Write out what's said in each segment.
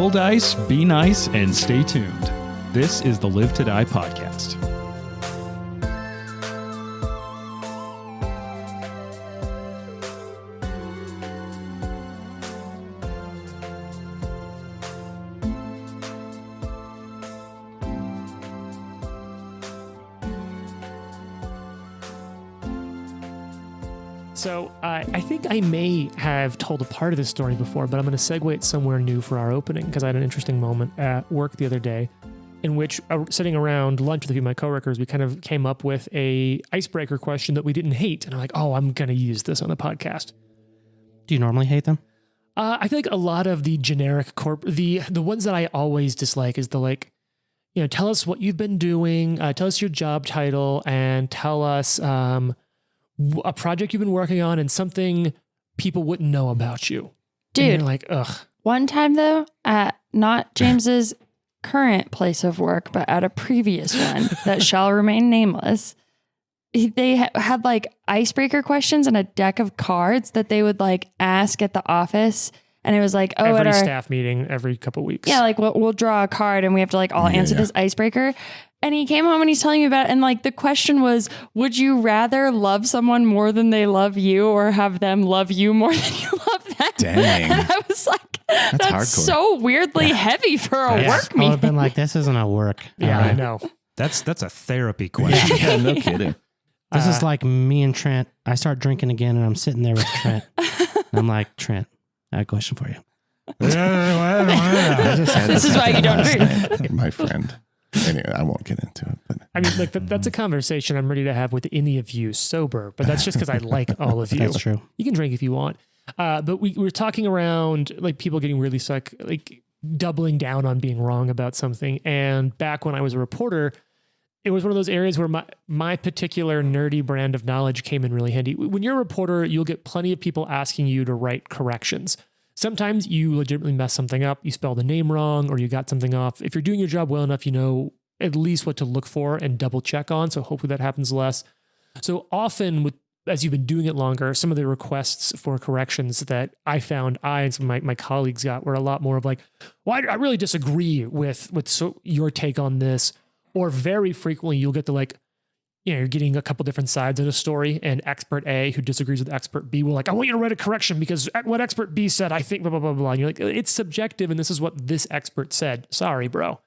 Roll dice, be nice, and stay tuned. This is the Live to Die podcast. So I think I may have told a part of this story before, but I'm going to segue it somewhere new for our opening because I had an interesting moment at work the other day in which sitting around lunch with a few of my coworkers, we kind of came up with a icebreaker question that we didn't hate. And I'm like, oh, I'm going to use this on the podcast. Do you normally hate them? I feel like a lot of the generic the ones that I always dislike is the like, tell us what you've been doing, tell us your job title, and tell us a project you've been working on and something people wouldn't know about you. Dude, and you're like, ugh. One time though, at not James's current place of work, but at a previous one that shall remain nameless, they had like icebreaker questions and a deck of cards that they would like ask at the office. And it was like, oh, every at our staff meeting every couple of weeks. Yeah, like we'll draw a card and we have to like all answer this icebreaker. And he came home and he's telling me about it. And like the question was, would you rather love someone more than they love you or have them love you more than you love them? Dang. And I was like, that's so weirdly heavy for a work I would meeting. have been like, this isn't a work. Yeah, I know. That's a therapy question. Yeah, no kidding. This is like me and Trent. I start drinking again and I'm sitting there with Trent. And I'm like, Trent, I have a question for you. This is why you don't drink. My friend. Anyway, I won't get into it. But I mean, like that's a conversation I'm ready to have with any of you sober, but that's just because I like all of you. That's true. You can drink if you want. But we were talking around like people getting really stuck, like doubling down on being wrong about something. And back when I was a reporter, it was one of those areas where my particular nerdy brand of knowledge came in really handy. When you're a reporter, you'll get plenty of people asking you to write corrections. Sometimes you legitimately mess something up, you spell the name wrong, or you got something off. If you're doing your job well enough, you know at least what to look for and double check on. So hopefully that happens less. So often, as you've been doing it longer, some of the requests for corrections that I found and some of my colleagues got were a lot more of like, well, I really disagree with your take on this. Or very frequently, you'll get the like, you're getting a couple different sides of the story, and expert A who disagrees with expert B will like, I want you to write a correction because what expert B said, I think blah, blah, blah, blah. And you're like, it's subjective and this is what this expert said. Sorry, bro.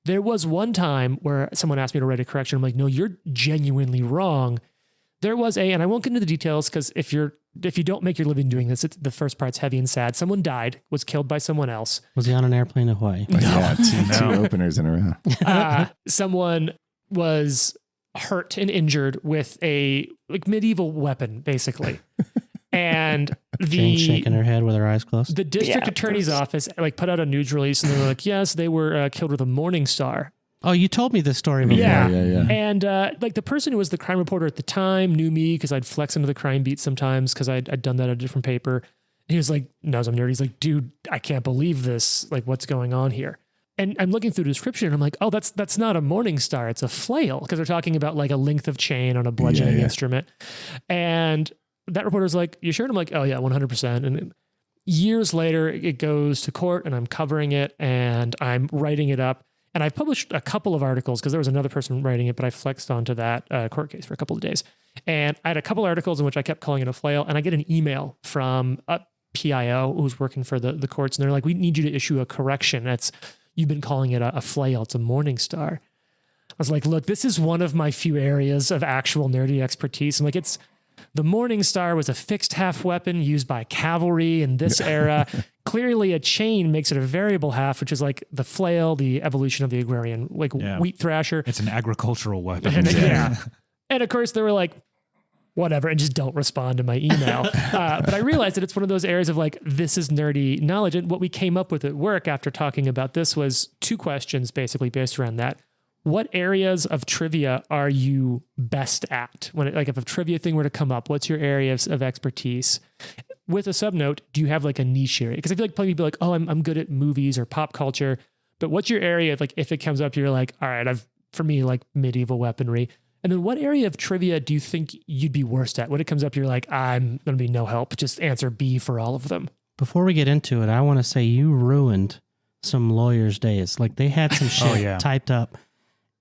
There was one time where someone asked me to write a correction. I'm like, no, you're genuinely wrong. There was and I won't get into the details because if you don't make your living doing this, the first part's heavy and sad. Someone died, was killed by someone else. Was he on an airplane to Hawaii? no. Yeah, two openers in a row. Someone was hurt and injured with a like medieval weapon, basically. And Jane shaking her head with her eyes closed. The district attorney's office like put out a news release and they were like, yes, they were killed with a Morning Star. Oh, you told me this story before. Yeah. And like the person who was the crime reporter at the time knew me because I'd flex into the crime beat sometimes because I'd done that at a different paper. And he was like, knows I'm nerdy. He's like, dude, I can't believe this. Like, what's going on here? And I'm looking through the description and I'm like, oh, that's not a Morning Star. It's a flail. Because they're talking about like a length of chain on a bludgeoning instrument. And that reporter's like, you sure? And I'm like, oh yeah, 100%. And years later, it goes to court and I'm covering it and I'm writing it up. And I've published a couple of articles because there was another person writing it, but I flexed onto that court case for a couple of days. And I had a couple articles in which I kept calling it a flail. And I get an email from a PIO who's working for the courts. And they're like, we need you to issue a correction. You've been calling it a flail. It's a Morning Star. I was like, look, this is one of my few areas of actual nerdy expertise. I'm like, the Morning Star was a fixed half weapon used by cavalry in this era. Clearly a chain makes it a variable half, which is like the flail, the evolution of the agrarian, wheat thrasher. It's an agricultural weapon. And of course they were like, whatever, and just don't respond to my email. But I realized that it's one of those areas of like, this is nerdy knowledge. And what we came up with at work after talking about this was two questions basically based around that. What areas of trivia are you best at? If a trivia thing were to come up, what's your area of expertise? With a subnote, do you have like a niche area? Because I feel like plenty of people are like, oh, I'm good at movies or pop culture. But what's your area of like, if it comes up, you're like, all right, for me, like medieval weaponry. And then what area of trivia do you think you'd be worst at? When it comes up, you're like, I'm going to be no help. Just answer B for all of them. Before we get into it, I want to say you ruined some lawyers' days. Like they had some shit yeah. typed up,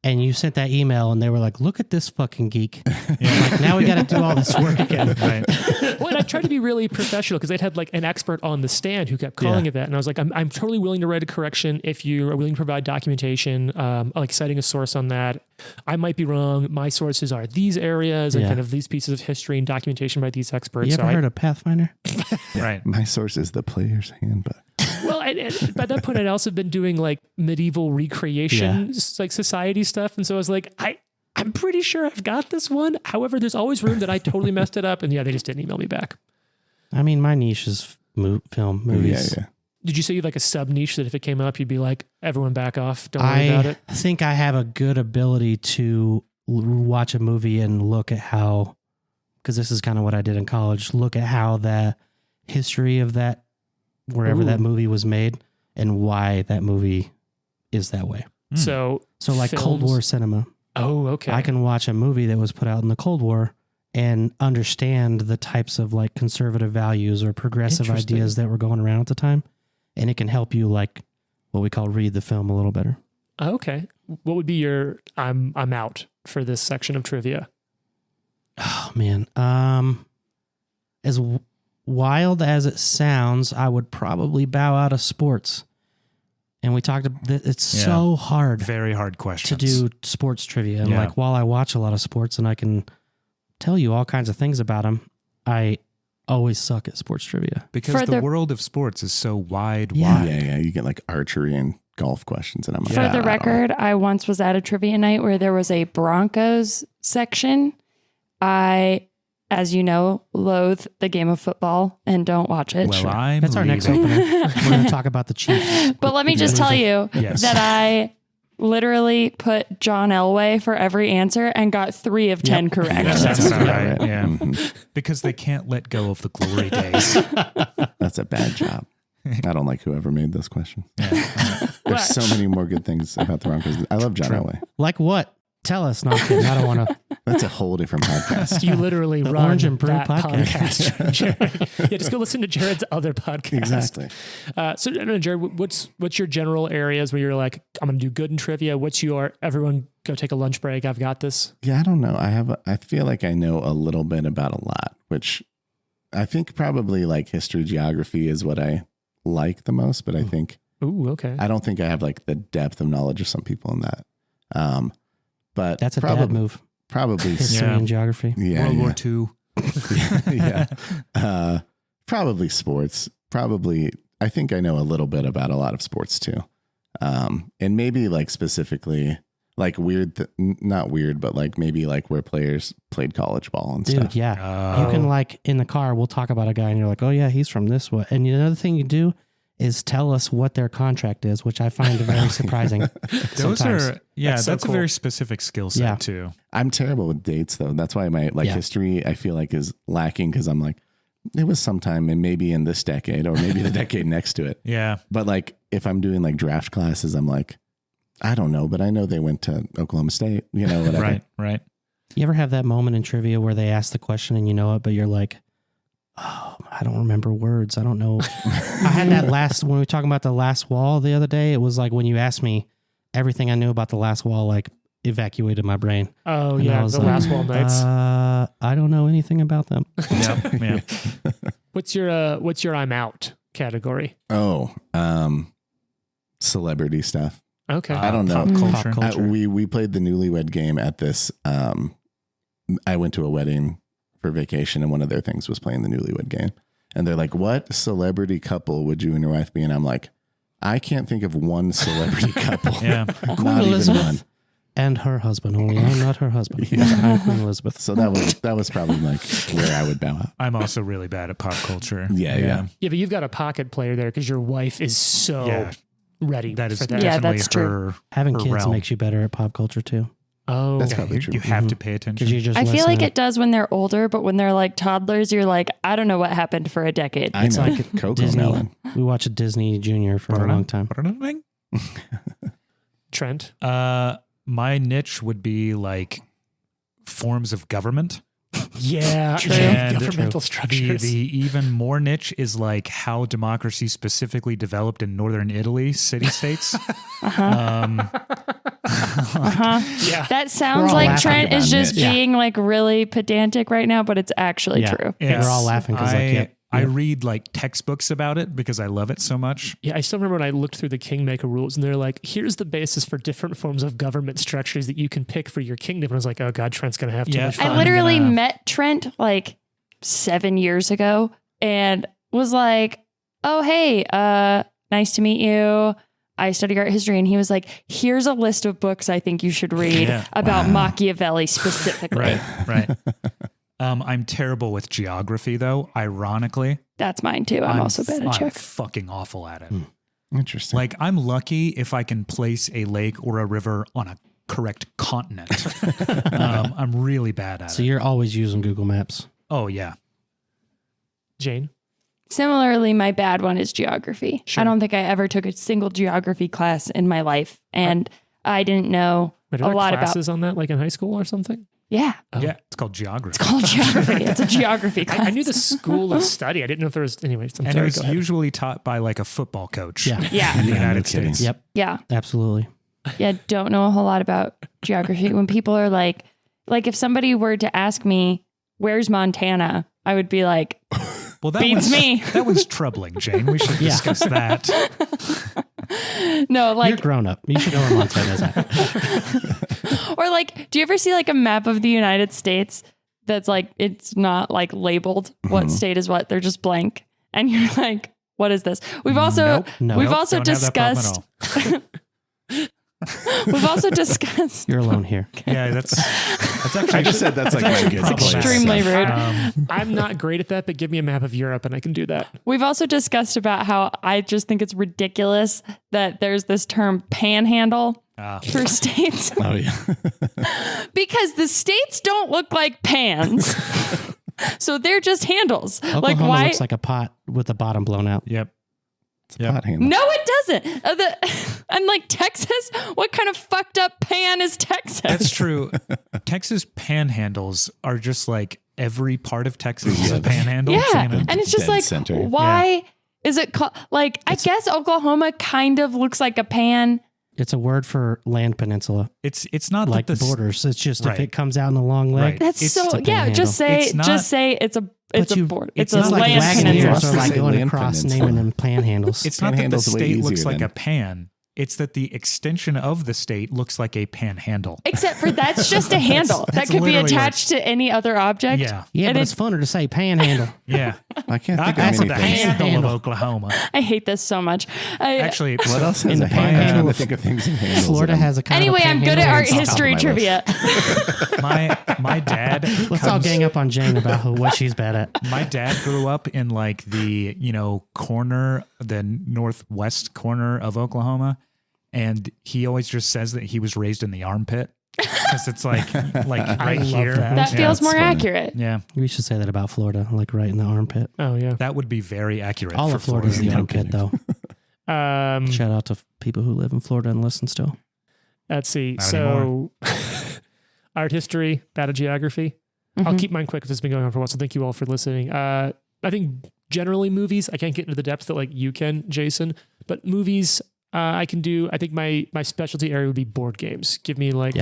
and you sent that email, and they were like, "Look at this fucking geek." Like now we got to do all this work again. Right. Well, and I tried to be really professional because they'd had like an expert on the stand who kept calling it that. And I was like, I'm totally willing to write a correction if you are willing to provide documentation, like citing a source on that. I might be wrong. My sources are these areas and kind of these pieces of history and documentation by these experts. You ever heard of Pathfinder? Right. My source is the player's handbook. Well, and by that point, I'd also been doing like medieval recreation, like society stuff. And so I was like, I'm pretty sure I've got this one. However, there's always room that I totally messed it up. And yeah, they just didn't email me back. I mean, my niche is film movies. Yeah. Did you say you had like a sub niche that if it came up, you'd be like, everyone back off. Don't worry about it. I think I have a good ability to watch a movie and look at how, because this is kind of what I did in college, look at how the history of that, wherever that movie was made and why that movie is that way. So like films. Cold War cinema. Oh, okay. I can watch a movie that was put out in the Cold War and understand the types of like conservative values or progressive Interesting. ideas that were going around at the time. And it can help you like what we call read the film a little better. Okay. What would be your I'm out for this section of trivia? Oh man. As wild as it sounds, I would probably bow out of sports. And we talked about it's so hard Very hard to questions. do sports trivia. And like while I watch a lot of sports and I can tell you all kinds of things about them, I always suck at sports trivia. Because For the the- world of sports is so wide. Yeah. You get like archery and golf questions, and I'm like, For the record, I once was at a trivia night where there was a Broncos section. I, as you know, loathe the game of football and don't watch it. Well, I'm That's our next leaving. opener. We're going to talk about the Chiefs. But let me just tell you Yes. that I literally put John Elway for every answer and got 3 of 10 correct. Yeah, that's about right. right. Yeah. Mhm. Because they can't let go of the glory days. That's a bad job. I don't like whoever made this question. Yeah. There's so many more good things about the Broncos. I love John Elway. Like what? Tell us. No, I'm kidding. I don't want to. That's a whole different podcast. You literally run Orange and Brew that podcast. podcast. Jared. Yeah, just go listen to Jared's other podcast. Exactly. So, I don't know, Jared, what's your general areas where you're like, I'm going to do good in trivia? What's your, everyone go take a lunch break. I've got this. Yeah, I don't know. I feel like I know a little bit about a lot, which I think probably like history, geography is what I like the most, but I think Ooh, okay. I don't think I have like the depth of knowledge of some people in that. But That's a dad move. Probably History and geography. World War II. yeah. Probably sports. Probably, I think I know a little bit about a lot of sports too. And maybe like specifically like weird, not weird, but like maybe like where players played college ball and Dude, stuff. yeah. You can like in the car, we'll talk about a guy and you're like, oh yeah, he's from this one. And another thing you do is tell us what their contract is, which I find very surprising. Those sometimes. are, that's so a cool. very specific skill set Yeah. too. I'm terrible with dates though. That's why my like history I feel like is lacking because I'm like, it was sometime and maybe in this decade or maybe the decade next to it. Yeah. But like if I'm doing like draft classes, I'm like, I don't know, but I know they went to Oklahoma State, you know, whatever. Right. You ever have that moment in trivia where they ask the question and you know it, but you're like, oh, I don't remember words. I don't know. I had that when we were talking about the last wall the other day, it was like when you asked me everything I knew about the last wall, like evacuated my brain. Oh, And I yeah. was The like, last wall nights. I don't know anything about them. Yeah. What's your I'm out category? Oh, celebrity stuff. Okay. I don't know. Pop culture. Pop culture. We played the newlywed game at this. I went to a wedding for vacation and one of their things was playing the newlywed game. And they're like, what celebrity couple would you and your wife be? And I'm like, I can't think of one celebrity couple. Yeah. Not Queen even Elizabeth one. and her husband only. I'm not her husband. Yeah. I'm Queen Elizabeth. So that was probably like where I would bow out. I'm also really bad at pop culture. Yeah. Yeah, but you've got a pocket player there because your wife is so Yeah. ready That is for that. Yeah, definitely that's true. her. Having her kids realm. makes you better at pop culture too. Oh, That's probably true. You have to pay attention. Because you just I feel listen like to- it does when they're older, but when they're like toddlers, you're like, I don't know what happened for a decade. I It's know. like Coco Disney. Melon. We watched a Disney Junior for a long time. Trent. My niche would be like forms of government. Yeah, And governmental structures. The even more niche is like how democracy specifically developed in northern Italy, city-states. Yeah. That We're sounds all like laughing Trent about is just it. Yeah. being like really pedantic right now, but it's actually true. We're all laughing because I read like textbooks about it because I love it so much. Yeah, I still remember when I looked through the Kingmaker rules and they're like, here's the basis for different forms of government structures that you can pick for your kingdom. And I was like, oh God, Trent's going to have too Yeah. much fun. I literally gonna- met Trent like 7 years ago and was like, oh, hey, nice to meet you. I study art history. And he was like, here's a list of books I think you should read Yeah. about Machiavelli specifically. Right. I'm terrible with geography, though. Ironically, That's mine too. I'm also bad at I'm check. fucking awful at it. Interesting. Like, I'm lucky if I can place a lake or a river on a correct continent. I'm really bad at So it. you're always using Google Maps. Oh, yeah. Jane? Similarly, my bad one is geography. Sure. I don't think I ever took a single geography class in my life. And I didn't know Wait, are a there lot about. classes on that, like in high school or something? Yeah. Yeah, it's called geography. It's called geography. It's a geography class. I knew the school of study. I didn't know if there was. Anyways, I'm And sorry. it's Go ahead. usually taught by like a football coach. Yeah. Yeah. In the Yeah, United no kidding. States. Yep. Yeah. Absolutely. Yeah. Don't know a whole lot about geography. When people are like if somebody were to ask me, where's Montana? I would be like, Well, that beats one's, me. That one's troubling, Jane. We should Yeah. discuss that. No, You're like, grown up. You should know where Montana's at. or like, do you ever see like a map of the United States that's like, it's not like labeled what state is what? They're just blank. And you're like, what is this? We've also, No. we've Nope, also don't have that problem at discussed, all. we've also discussed You're alone here. Yeah, that's actually. I just said that's like my good place. extremely rude. I'm not great at that, but give me a map of Europe and I can do that. We've also discussed about how I just think it's ridiculous that there's this term panhandle for states Oh yeah. because the states don't look like pans. So they're just handles. Oklahoma Like why? looks like a pot with the bottom blown out. Yep. Pot handle. No, it doesn't. And like Texas, what kind of fucked up pan is Texas? That's true. Texas panhandles are just like every part of Texas is a panhandle. Yeah, you know? and it's just Dead like, center. why is it called? Like, I guess Oklahoma kind of looks like a pan. It's a word for land peninsula, It's not like that the borders. It's just Right. if it comes out in a long leg. Right. That's It's so a yeah. Just panhandle. say it's a border. It's a It's like land wagon peninsula. ears are like Say going land across peninsula. naming them panhandles. It's not that the Panhandle's way state looks easier like than- a pan. It's that the extension of the state looks like a panhandle. Except for that's just a handle that that's could be literally attached to any other object. Yeah. yeah, and but it's funner to say panhandle. Yeah. I can't think That's of the anything. handle of Panhandle. Oklahoma. I hate this so much. Actually, What else has In a the handle? I'm trying panhandle to of think of things in handles. Florida has a kind Anyway, of a I'm good at panhandle. art It's on top of history my trivia. my dad Let's all comes- gang up on Jane about what she's bad at. My dad grew up in like the, corner, the northwest corner of Oklahoma. And he always just says that he was raised in the armpit because it's like right love here. that. That Yeah, feels it's more funny. accurate. Yeah, We should say that about Florida, like right in the armpit. Oh yeah. that would be very accurate. All for of Florida's the Florida. armpit, though. Shout out to people who live in Florida and listen still. Let's see. Not So art history, bad at geography. I'll keep mine quick because it's been going on for a while. So thank you all for listening. I think generally movies, I can't get into the depth that like you can, Jason, but movies I can do. I think my specialty area would be board games. Give me like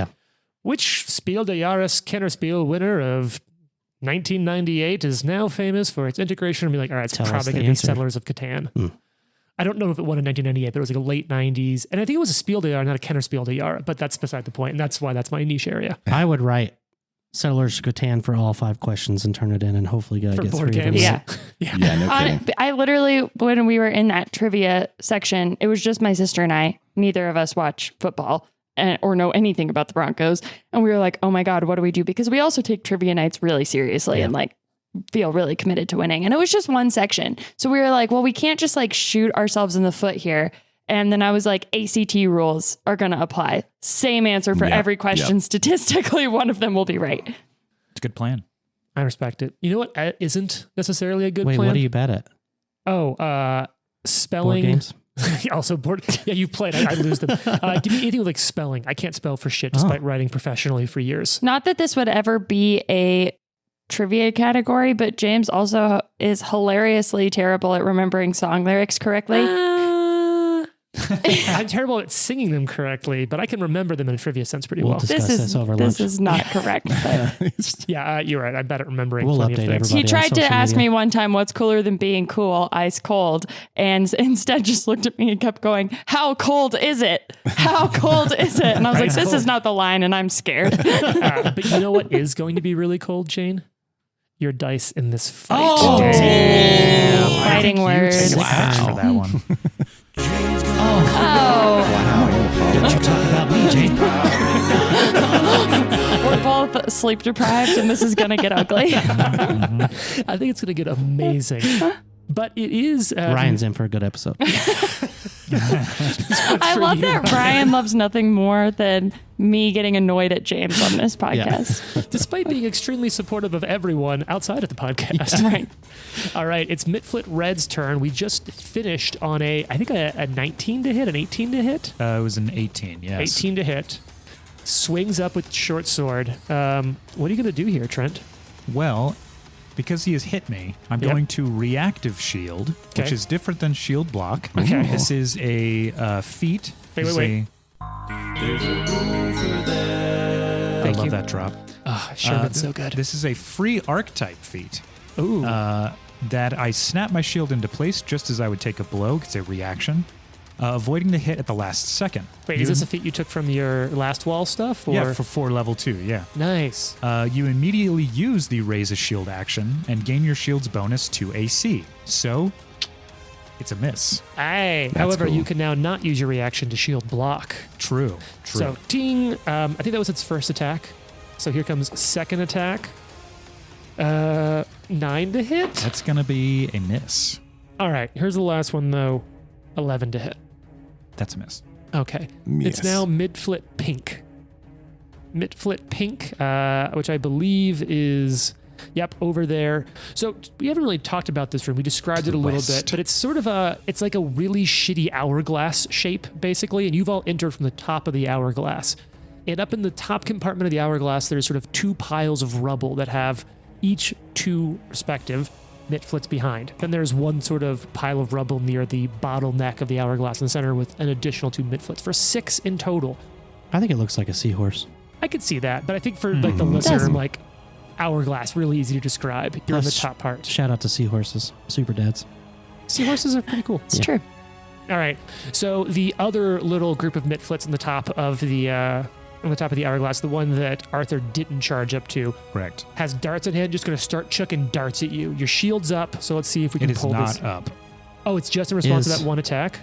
which Spiel des Jahres Kennerspiel winner of 1998 is now famous for its integration, and be like, all right, it's Tell us probably the going to be answer. Settlers of Catan. I don't know if it won in 1998, but it was like a late 90s. And I think it was a Spiel des Jahres, not a Kenner Spiel des Jahres, but that's beside the point. And that's why that's my niche area. I would write Settlers of Catan for all 5 questions and turn it in and hopefully get For 3 board of them games. right. Yeah. Yeah, no kidding. I literally, when we were in that trivia section, it was just my sister and I. Neither of us watch football or know anything about the Broncos. And we were like, oh my God, what do we do? Because we also take trivia nights really seriously and like feel really committed to winning. And it was just one section. So we were like, well, we can't just like shoot ourselves in the foot here. And then I was like, ACT rules are going to apply. Same answer for Yep, every question. yep. Statistically, one of them will be right. It's a good plan. I respect it. You know what isn't necessarily a good Wait, plan? what are you bad at? Oh, spelling. Board games? Also board. Yeah, you've played. I lose them. Give me anything with like spelling. I can't spell for shit despite writing professionally for years. Not that this would ever be a trivia category, but James also is hilariously terrible at remembering song lyrics correctly. I'm terrible at singing them correctly, but I can remember them in a trivia sense pretty We'll well. discuss this over this lunch. is not correct. But Yeah, you're right. I'm bad at remembering We'll plenty update of things. everybody. he tried to social ask media. me one time what's cooler than being cool, ice cold, and instead just looked at me and kept going, "How cold is it? How cold is it?" And I was like, Ice "This cold. is not the line," and I'm scared. But you know what is going to be really cold, Jane? Your dice in this fight. Oh, damn. I Fighting think you words. take offense for that one. Oh, Don't you talk about me, Jane. we're both sleep deprived, and this is gonna get ugly. I think it's going to get amazing. But it is... Ryan's in for a good episode. I love that Ryan loves nothing more than me getting annoyed at James on this podcast. Despite being extremely supportive of everyone outside of the podcast. Right. All right, it's Mitflit Red's turn. We just finished on I think a 19 to hit, an 18 to hit? It was an 18, yes. 18 to hit. Swings up with short sword. What are you going to do here, Trent? Well, because he has hit me, I'm Yep. going to reactive shield, which Okay. is different than shield block. Okay. This is a feat. Wait, This wait, is I Thank love you. that drop. Oh, Sherman's so good. This is a free archetype feat Ooh. that I snap my shield into place just as I would take a blow. It's a reaction, avoiding the hit at the last second. Wait, is this a feat you took from your last wall stuff? Or? Yeah, for level 2, yeah. Nice. You immediately use the raise a shield action and gain your shield's bonus to AC. So, it's a miss. Aye. However, cool. you can now not use your reaction to shield block. True. So, ding. I think that was its first attack. So here comes second attack. 9 to hit. That's going to be a miss. All right. Here's the last one, though. 11 to hit. That's a miss. Okay. Yes. It's now mid-flit pink. Mid-flit pink, which I believe is, yep, over there. So we haven't really talked about this room. We described it a little West. bit, but it's sort of it's like a really shitty hourglass shape, basically, and you've all entered from the top of the hourglass. And up in the top compartment of the hourglass, there's sort of 2 piles of rubble that have each 2 respective Mitflits behind. Then there's one sort of pile of rubble near the bottleneck of the hourglass in the center with an additional 2 Mitflits for 6 in total. I think it looks like a seahorse. I could see that, but I think for like the listener, like hourglass, really easy to describe. You're in the Plus, top part. Shout out to seahorses, super dads. Seahorses are pretty cool. It's true. All right. So the other little group of Mitflits on the top of the hourglass, the one that Arthur didn't charge up to, Correct. has darts in hand, just going to start chucking darts at you. Your shield's up, so let's see if we It can is pull not this. up. Oh, it's just in response to Is- that one attack?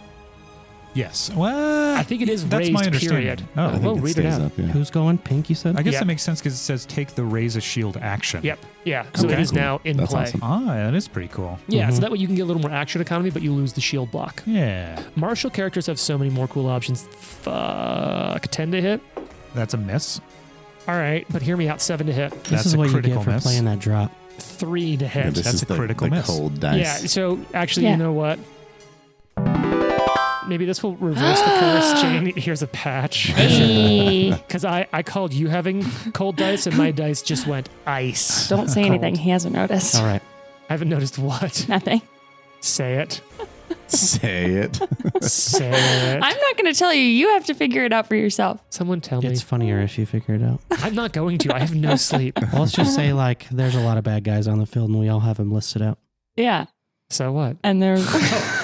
Yes. Well, I think it is that's raised, my understanding. period. Oh, I think well, it read it stays out. up, yeah. Who's going? Pink, you said? I guess Yep. that makes sense because it says take the raise a shield action. Yep. Yeah. So it Okay. is now in That's play. awesome. Ah, that is pretty cool. Yeah, so that way you can get a little more action economy, but you lose the shield block. Yeah. Martial characters have so many more cool options. Fuck. 10 to hit. That's a miss. All right, but hear me out. 7 to hit. This That's is a what you critical get for miss. playing that drop. 3 to Yeah, hit. this That's is a the, critical the miss. cold dice. Yeah, so actually, Yeah. you know what? Maybe this will reverse the curse, Jane. Here's a patch. Hey. Because I called you having cold dice, and my dice just went ice. Don't say Cold. anything. He hasn't noticed. All right. I haven't noticed what. Nothing. Say it. Say it. Say it. I'm not going to tell you. You have to figure it out for yourself. Someone tell me. It's funnier if you figure it out. I'm not going to. I have no sleep. Well, let's just say, like, there's a lot of bad guys on the field, and we all have them listed out. Yeah. So what? And there's.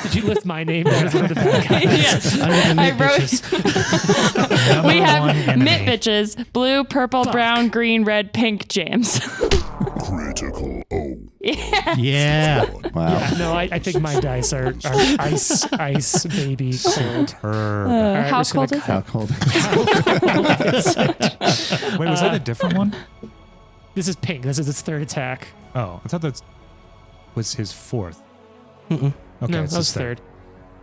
Did you lift my name down as one of the bad guys? Yes. Under the I mid wrote. bitches. Number We one have enemy. mitt bitches: blue, purple, brown, green, red, pink. James. Critical O. Yeah. Wow. Yeah, no, I think my dice are ice baby cold. Superb. right, How we're just gonna cold is How it? cold? Wait, was that a different one? This is pink. This is its 3rd attack. Oh, I thought that was his 4th. Mm-mm. Okay, No, it's that was his third.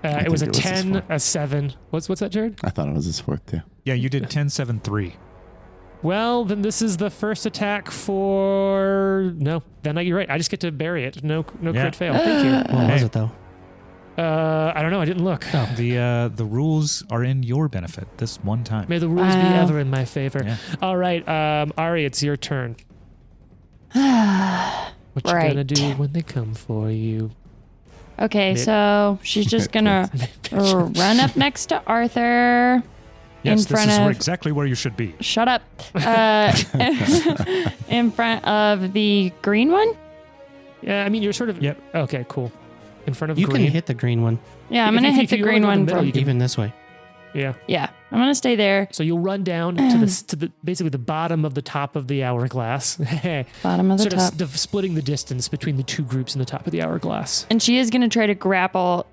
3rd. It was a think it was his 10, 4th. a 7. What's that, Jared? I thought it was his 4th too. Yeah, you did 10, 7, 3. Well, then this is the first attack for... No, then you're right. I just get to bury it. No Yeah. crit fail. Thank you. What was Hey. it, though? I don't know. I didn't look. The rules are in your benefit this one time. May the rules be Wow. ever in my favor. Yeah. All right, Ari, it's your turn. What you Right. gonna do when they come for you? Okay, so she's just gonna run up next to Arthur. Yes, in front this is of exactly where you should be. shut up. In front of the green one. Yeah, I mean you're sort of. Yep. Okay, cool. In front of You green. can hit the green one, Yeah, I'm If gonna you- hit if the you green wanna go in one. the middle, From, you can- even this way. Yeah. yeah, I'm gonna stay there. So you'll run down to the basically the bottom of the top of the hourglass. Bottom of the sort top. of splitting the distance between the two groups in the top of the hourglass. And she is gonna try to grapple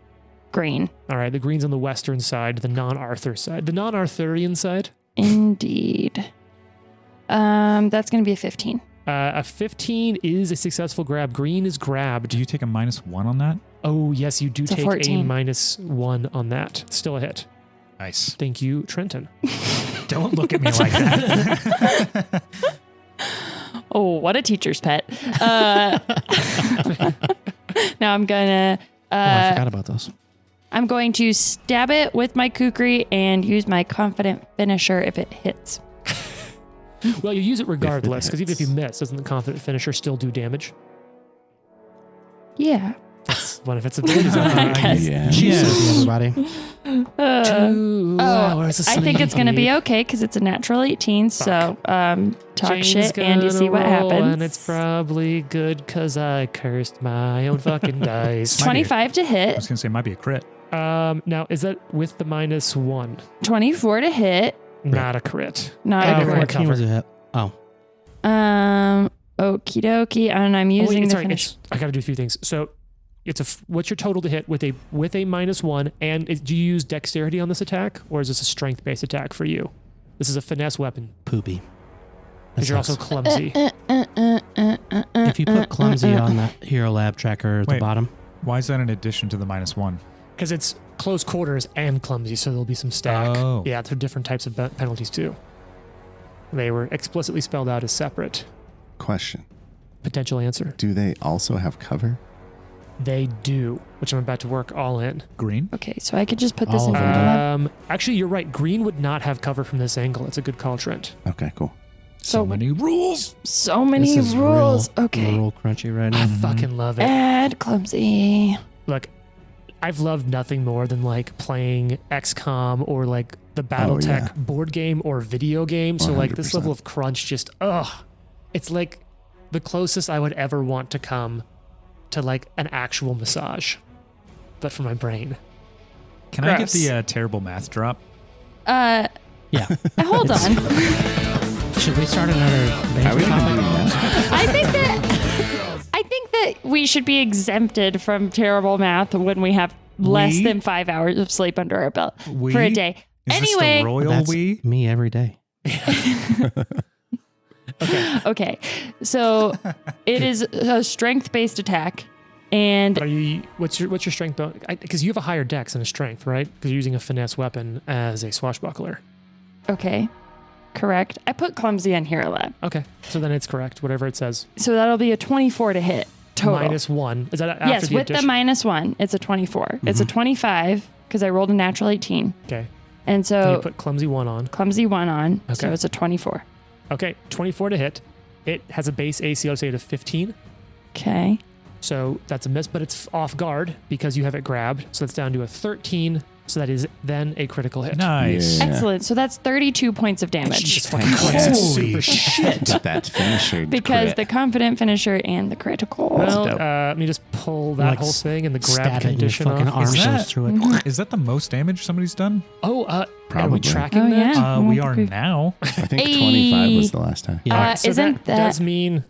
green. All right, the green's on the western side, the non-Arthur side, the non-Arthurian side. Indeed. That's gonna be a 15. A 15 is a successful grab. Green is grabbed. Do you take a -1 on that? Oh yes, you do It's a take a 14. -1 on that. Still a hit. Nice. Thank you, Trenton. Don't look at me like that. Oh, what a teacher's pet. Now I'm gonna. I forgot about those. I'm going to stab it with my kukri and use my confident finisher if it hits. Well, you use it regardless, because even if you hits. miss, doesn't the confident finisher still do damage? Yeah. That's one of its abilities. I guess. Yeah. Jesus, everybody. 2 hours of I think it's going to be sleep. okay because it's a natural 18. So talk Jane's shit and you gonna see what roll, happens. And it's probably good because I cursed my own fucking dice. 25 to I hit, was gonna say it might be a crit. Now, is that with the -1? 24 to hit. Not a crit. Not Oh, a right. crit. 14 was a hit. Oh, Okie dokie. And I'm Oh, wait, using the sorry, finish. I got to do a few things. So, what's your total to hit with a -1? And do you use dexterity on this attack, or is this a strength-based attack for you? This is a finesse weapon poopy. because you're also sucks. clumsy. If you put clumsy on the Hero Lab tracker at the Wait. bottom, Why is that in addition to the -1? Because it's close quarters and clumsy, so there'll be some stack. Oh. Yeah, they're different types of penalties too. They were explicitly spelled out as separate. Question. Potential answer. Do they also have cover? They do, which I'm about to work all in. Green? Okay, so I could just put this All in of front them. of them. Actually, you're right. Green would not have cover from this angle. It's a good call, Trent. Okay, cool. So many rules. So many this is rules. real, Okay. real crunchy right I now. fucking love it. Add clumsy. Look, I've loved nothing more than like playing XCOM or like the BattleTech yeah. board game or video game. So like this 100%. level of crunch just it's like the closest I would ever want to come to like an actual massage, but for my brain. Can I get Gross. the terrible math drop? Yeah. Hold on. Should we start another Are banter we even topic? doing that? I think that we should be exempted from terrible math when we have less We? than 5 hours of sleep under our belt We? for a day. Is Anyway, this the royal That's we? me every day. okay. So it is a strength-based attack, and But are you? What's your strength? Because you have a higher dex and a strength, right? Because you're using a finesse weapon as a swashbuckler. okay, correct. I put clumsy on Hero Lab, Okay, so then it's correct. Whatever it says. so that'll be a 24 to hit total. -1. Is that after yes, the with the addition? -1, it's a 24. It's a 25 because I rolled a natural 18, Okay. and And you so put clumsy 1 on. clumsy 1 on, so Okay. it's a 24. Okay, 24 to hit. It has a base AC, I'll say, of 15. Okay. So that's a miss, but it's off guard because you have it grabbed. So that's down to a 13. So that is then a critical hit. Nice. Yeah. Excellent. So that's 32 points of damage. Jesus fucking Christ. It's Holy super shit. But that finisher. Because crit. the confident finisher and the critical. Well, dope. let me just pull that Like whole thing and the grab Stab it and your condition fucking off. arm Is shows that- through it. Mhm. Is that the most damage somebody's done? Oh, are Probably. we tracking Oh, that? yeah. We I are think now. I think Hey. 25 was the last time. Yeah. Alright, so isn't that that- does mean,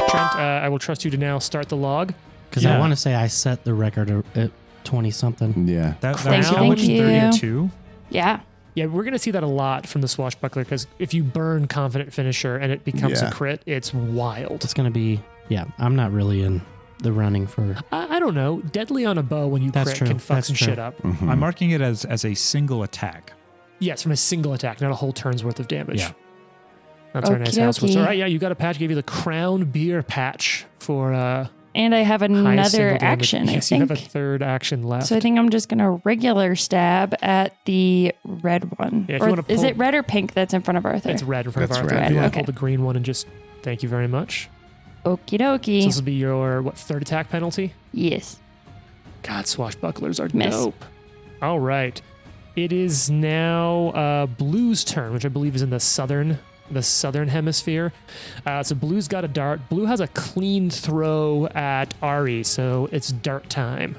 Trent, I will trust you to now start the log. Because Yeah. I want to say I set the record at 20 something. Yeah. That Thank was you, how much? thank you. 32? Yeah. Yeah, we're going to see that a lot from the swashbuckler because if you burn confident finisher and it becomes Yeah. a crit, it's wild. It's going to be, yeah, I'm not really in the running for. I don't know. Deadly on a bow when you That's crit true. can fuck That's some true. shit up. Mhm. I'm marking it as a single attack. Yes, from a single attack, not a whole turn's worth of damage. Yeah. That's our nice Okie house switch. dokie. All right, yeah, you got a patch. Gave you the Crown Beer patch for And I have highest another single damage. action, Yes, I you think. have a third action left. So I think I'm just going to regular stab at the red one. Yeah, if you Or wanna is pull- it red or pink that's in front of Arthur? It's red in front That's of Arthur. red, If you want yeah. to pull the green one and just thank you very much. Okie So dokie. this will be your, third attack penalty? Yes. God, swashbucklers are Miss. dope. All right. It is now Blue's turn, which I believe is in the southern hemisphere. So Blue's got a dart. Blue has a clean throw at Ari, so it's dart time.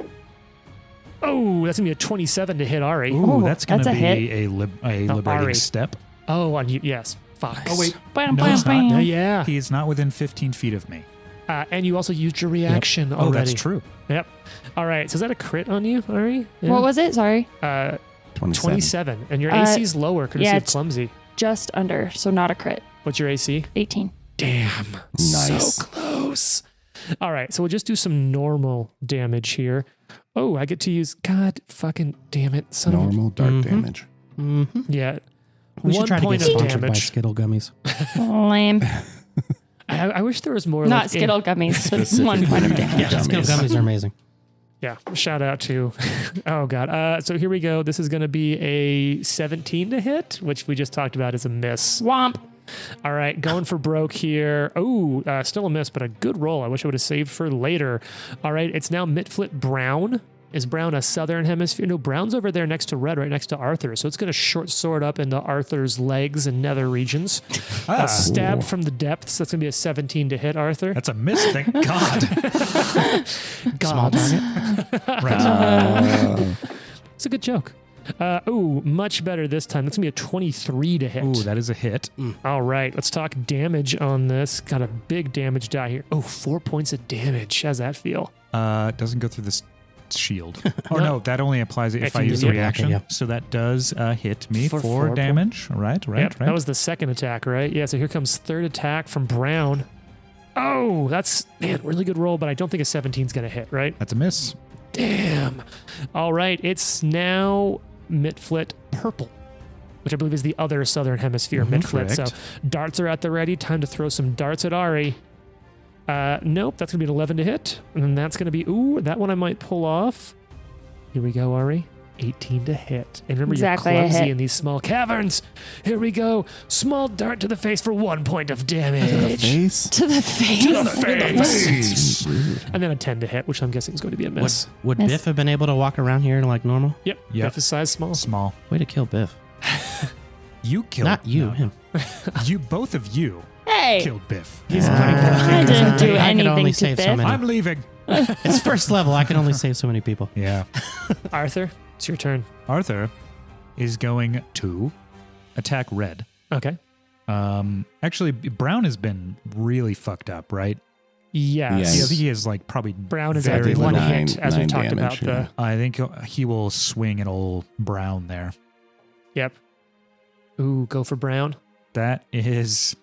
Oh, that's gonna be a 27 to hit Ari. Ooh, Oh, that's going that's to a be a liberating Ari. step. Oh, on you, yes. Fox. Oh, wait. Bam, No, bam, it's not. bam. Yeah. He is not within 15 feet of me. And you also used your reaction Oh, already. that's true. Yep. All right. So is that a crit on you, Ari? Yeah. What was it? Sorry. 27. And your Uh, AC is lower courtesy yeah, of it's- clumsy. Just under, so not a crit. What's your AC? 18. Damn. Nice. So close. All right. So we'll just do some normal damage here. Oh, I get to use. God fucking damn it. Son of a- Normal dart Mhm. damage. Mm-hmm. Yeah. We should One try to point get of sponsored by damage. Skittle gummies. Lame. I wish there was more. Not like, Skittle gummies, but 1 point of damage. Yeah, Skittle gummies are amazing. Yeah. Shout out to. Oh God. So here we go. This is going to be a 17 to hit, which we just talked about as a miss. Womp. All right, going for broke here. Oh, still a miss, but a good roll. I wish I would have saved for later. All right, it's now Mitflit Brown. Is Brown a southern hemisphere? No, Brown's over there next to Red, right next to Arthur. So it's going to short sword up into Arthur's legs and nether regions. A stab from the depths. That's going to be a 17 to hit Arthur. That's a miss, thank God. Small Gods. target. Right. It's a good joke. Oh, much better this time. That's going to be a 23 to hit. Ooh, that is a hit. All right, let's talk damage on this. Got a big damage die here. Oh, 4 points of damage. How's that feel? It doesn't go through this shield. Oh, no, that only applies if I use the yeah. reaction. Yeah. So that does hit me For for 4 damage. Right. Yep, that was the second attack, right? Yeah, so here comes third attack from Brown. Oh, that's, man, really good roll, but I don't think a 17 is going to hit, right? That's a miss. Damn. All right, it's now Mitflit Purple, which I believe is the other southern hemisphere Mitflit. So correct. darts are at the ready. Time to throw some darts at Ari. Nope, that's going to be an 11 to hit. And then that's going to be, ooh, that one I might pull off. Here we go, Ari. 18 to hit. And remember, Exactly, you're a clumsy hit. in these small caverns. Here we go. Small dart to the face for 1 point of The damage. face. To the face. To the face. Rude. And then a 10 to hit, which I'm guessing is going to be a miss. Would Miss. Biff have been able to walk around here like normal? Yep. Yep. Biff is size small. Small. Way to kill Biff. You killed. Not you, no, him. You, both of you Hey. killed Biff. He's I didn't do I can anything only to save so Biff. many. I'm leaving. It's first level. I can only save so many people. Yeah. Arthur, it's your turn. Arthur is going to attack Red. Okay. Actually, Brown has been really fucked up, right? Yes. Yeah, I think he is like probably Brown is very at one little. hit, as we nine talked damage, about. yeah. I think he will swing at old Brown there. Yep. Ooh, go for Brown. That is.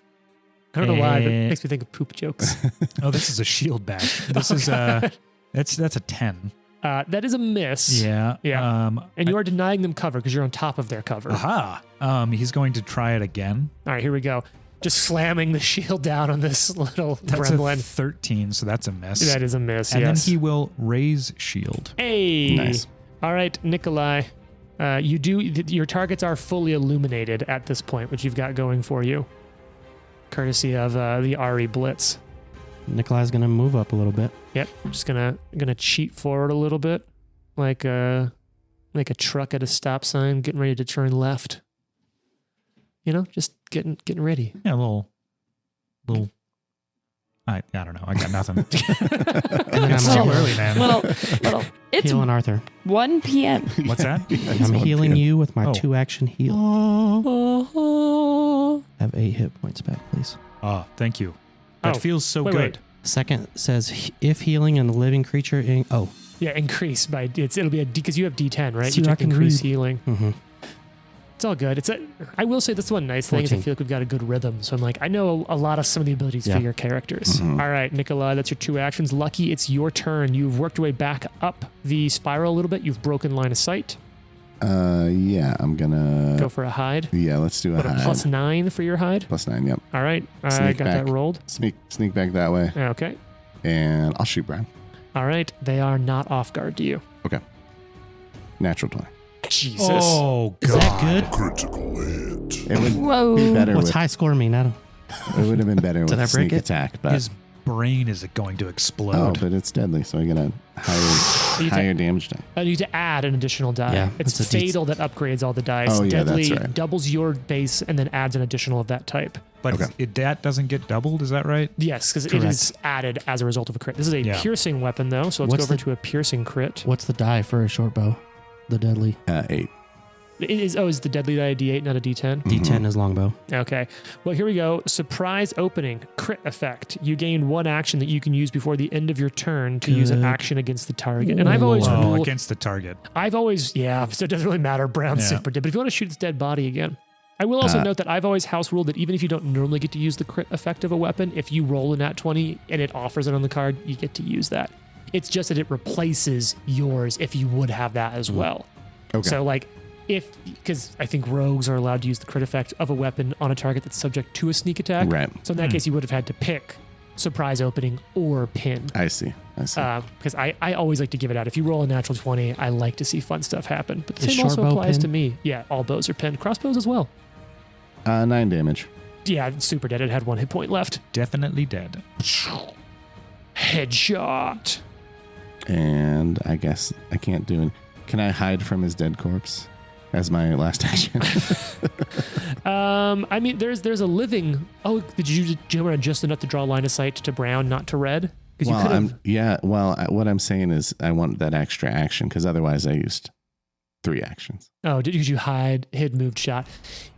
I don't know why, but it Eh. makes me think of poop jokes. Oh, this is a shield bash. This is that's a 10. That is a miss. Yeah. Yeah. And you are denying them cover because you're on top of their cover. Aha. He's going to try it again. All right, here we go. Just slamming the shield down on this little That's a gremlin. 13, so that's a miss. That is a miss, and yes. then he will raise shield. Hey. Nice. All right, Nikolai. Your targets are fully illuminated at this point, which you've got going for you, courtesy of the Ari Blitz. Nikolai's going to move up a little bit. Yep, I'm just gonna cheat forward a little bit, like a truck at a stop sign, getting ready to turn left. You know, just getting ready. Yeah, a little. I don't know. I got nothing. And then It's I'm too early, man. Little. It's healing Arthur. 1 p.m. What's that? I'm healing you with my Oh. 2-action heal. Have 8 hit points back, please. Oh, thank you. That Oh, feels so wait, good. wait. Second says if healing and the living creature. Yeah, increase by it'll be because you have D10, right? See, You I took can increase read. healing. Mm-hmm. It's all good. I will say that's one nice thing is I 14. feel like we've got a good rhythm. So I'm like, I know a lot of some of the abilities Yeah. for your characters. Mhm. All right, Nikolai, that's your 2 actions. Lucky, it's your turn. You've worked your way back up the spiral a little bit. You've broken line of sight. Yeah, I'm gonna. Go for a hide. Yeah, let's do a Put a hide. +9 for your hide. +9. Yep. All right, I Sneak got back. that rolled. Sneak back that way, Okay. and I'll shoot Brown. All right, they are not off guard to you. Natural 20. Jesus. Oh, Is God. that good? Critical hit. It would be Whoa. better What's with. high score mean? I don't. It would have been better Did with I break sneak it? attack, but His brain is going to Oh, explode. but it's deadly, so I get a higher damage die. I need to add an additional die. Yeah, it's it's a fatal that upgrades all the dice. Oh, yeah, Deadly that's right. doubles your base and then adds an additional of that type. But Okay. that doesn't get doubled, is that right? Yes, because it Correct. is added as a result of a crit. This is a Yeah. piercing weapon, though, so let's What's go over the- to a piercing crit. What's the die for a short bow? The deadly. 8. Is the deadly die a D8, not a D10? D10 is longbow. Okay. Well, here we go. Surprise opening, crit effect. You gain one action that you can use before the end of your turn to use an Good. action against the target. And I've always Oh, ruled, against the target. yeah, so it doesn't really matter. Brown's Yeah. super dead. But if you want to shoot its dead body again, I will also note that I've always house ruled that even if you don't normally get to use the crit effect of a weapon, if you roll a nat 20 and it offers it on the card, you get to use that. It's just that it replaces yours if you would have that as well. Okay. So like because I think rogues are allowed to use the crit effect of a weapon on a target that's subject to a sneak attack. Right. So in that case, you would have had to pick surprise opening or pin. I see. Because I always like to give it out. If you roll a natural 20, I like to see fun stuff happen. But the Is same also short bow applies to pinned? me. Yeah, all bows are pinned. Crossbows as well. 9 damage. Yeah, it's super dead. It had 1 hit point left. Definitely dead. Headshot. And I guess I can't do it. Can I hide from his dead corpse as my last action? I mean, there's a living. Oh, did you want just enough to draw line of sight to brown, not to red? Because you could have. What I'm saying is I want that extra action because otherwise I used 3 actions. Oh, did you hid, moved, shot?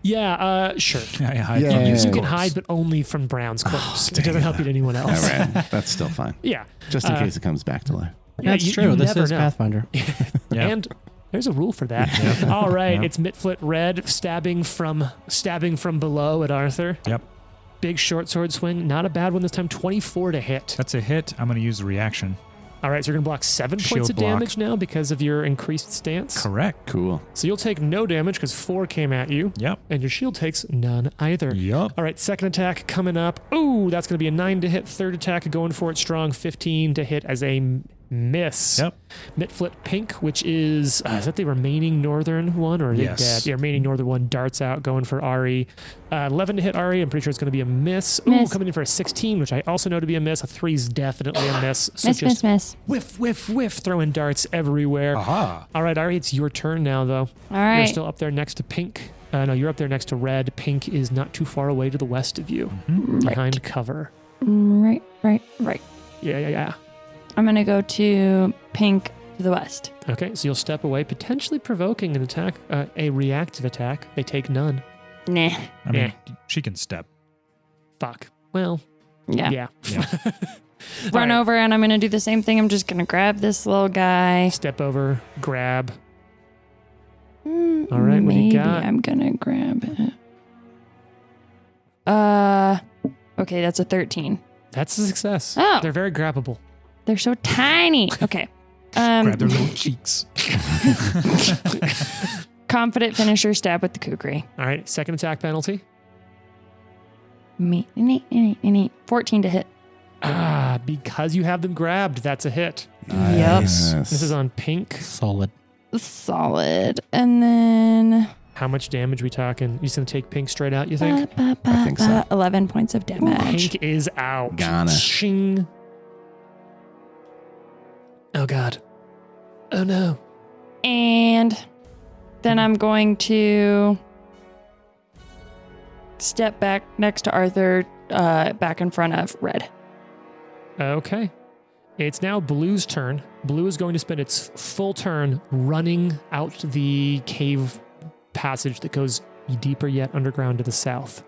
Yeah, sure. I hide Yeah. from You his can corpse. hide, but only from Brown's corpse. it dang doesn't it. help you to anyone All else. right. That's still fine. Yeah. Just in case it comes back to life. Yeah, That's you true. This never is know. Pathfinder. Yeah. And there's a rule for that. All right, Yep. it's Mitflit Red stabbing from below at Arthur. Yep. Big short sword swing, not a bad one this time. 24 to hit. That's a hit. I'm going to use a reaction. All right, so you're gonna block 7 points Shield of block. damage now because of your increased stance. Correct. Cool. So you'll take no damage because 4 came at you, Yep. and your shield takes none either. Yep. All right, second attack coming up. Ooh, that's going to be a 9 to hit. Third attack going for it strong. 15 to hit as a miss. Yep. Mitflit Pink, which is that the remaining northern one or are they Yes. dead? The remaining northern one darts out going for Ari. 11 to hit Ari. I'm pretty sure it's going to be a miss. Ooh, Miss. coming in for a 16, which I also know to be a miss. A 3 is definitely a miss. So just Miss. whiff, whiff, whiff, throwing darts everywhere. Aha. All right, Ari, it's your turn now, though. All You're right. still up there next to Pink. No, you're up there next to Red. Pink is not too far away to the west of you, behind cover. Right. Yeah. I'm going to go to pink to the west. Okay, so you'll step away, potentially provoking an attack, a reactive attack. They take none. Nah. I mean, she can step. Fuck. Well, Yeah. yeah. Run All right. over and I'm going to do the same thing. I'm just going to grab this little guy. Step over, grab. All right, what do you maybe got? I'm going to grab it. Okay, that's a 13. That's a success. Oh. They're very grabbable. They're so tiny. Okay. Grab their little cheeks. Confident finisher stab with the kukri. All right, second attack penalty. 14 to hit. Because you have them grabbed, that's a hit. Nice. This is on Pink. Solid. Solid. And then How much damage we talking? You just gonna take Pink straight out, you think? I think so. 11 points of damage. Pink is out. Gonna. Shing. Oh God. Oh no. And then I'm going to step back next to Arthur, back in front of Red. Okay. It's now Blue's turn. Blue is going to spend its full turn running out the cave passage that goes deeper yet underground to the south.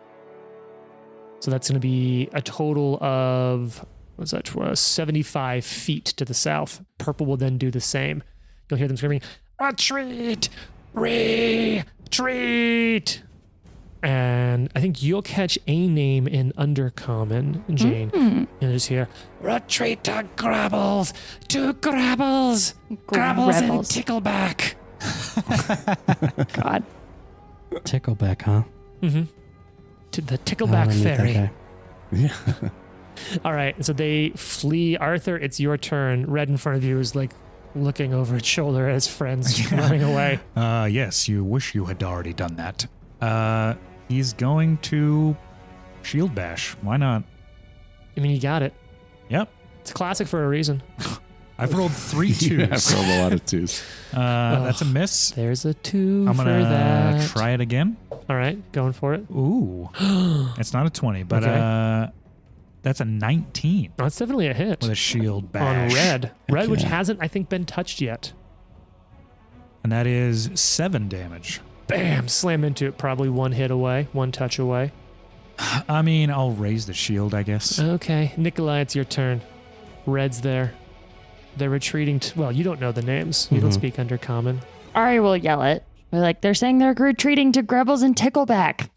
So that's going to be a total of, what's that, 75 feet to the south. Purple will then do the same. You'll hear them screaming, "Retreat! Retreat!" And I think you'll catch a name in Undercommon, Jane. You'll just hear, "Retreat to Grabbles! To Grabbles! Grabbles and Rebels. Tickleback!" God. Tickleback, huh? To the I Tickleback don't need that Ferry. guy. Yeah. All right, so they flee. Arthur, it's your turn. Red in front of you is like looking over its shoulder as friends running away. Yes, you wish you had already done that. He's going to shield bash. Why not? I mean, you got it. Yep. It's classic for a reason. I've rolled 3 twos. Yeah, I've rolled a lot of 2s. That's a miss. There's a 2 I'm for gonna that. try it again. All right, going for it. Ooh, it's not a 20, but Okay. that's a 19 That's definitely a hit with a shield on bash. red. Red, which yeah. hasn't, I think, been touched yet. And that is 7 damage. Bam! Slam into it. Probably 1 hit away, 1 touch away. I mean, I'll raise the shield, I guess. Okay, Nikolai, it's your turn. Red's there. They're retreating. Well, you don't know the names. You don't speak Undercommon. Ari will yell it. We're like, they're saying they're retreating to Grebbles and Tickleback.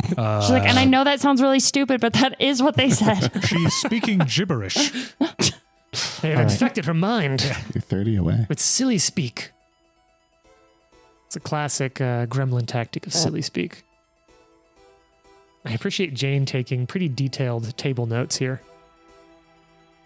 She's like, and I know that sounds really stupid, but that is what they said. She's speaking gibberish. They have infected her mind You're 30 away. with silly speak. It's a classic gremlin tactic of silly speak. I appreciate Jane taking pretty detailed table notes here.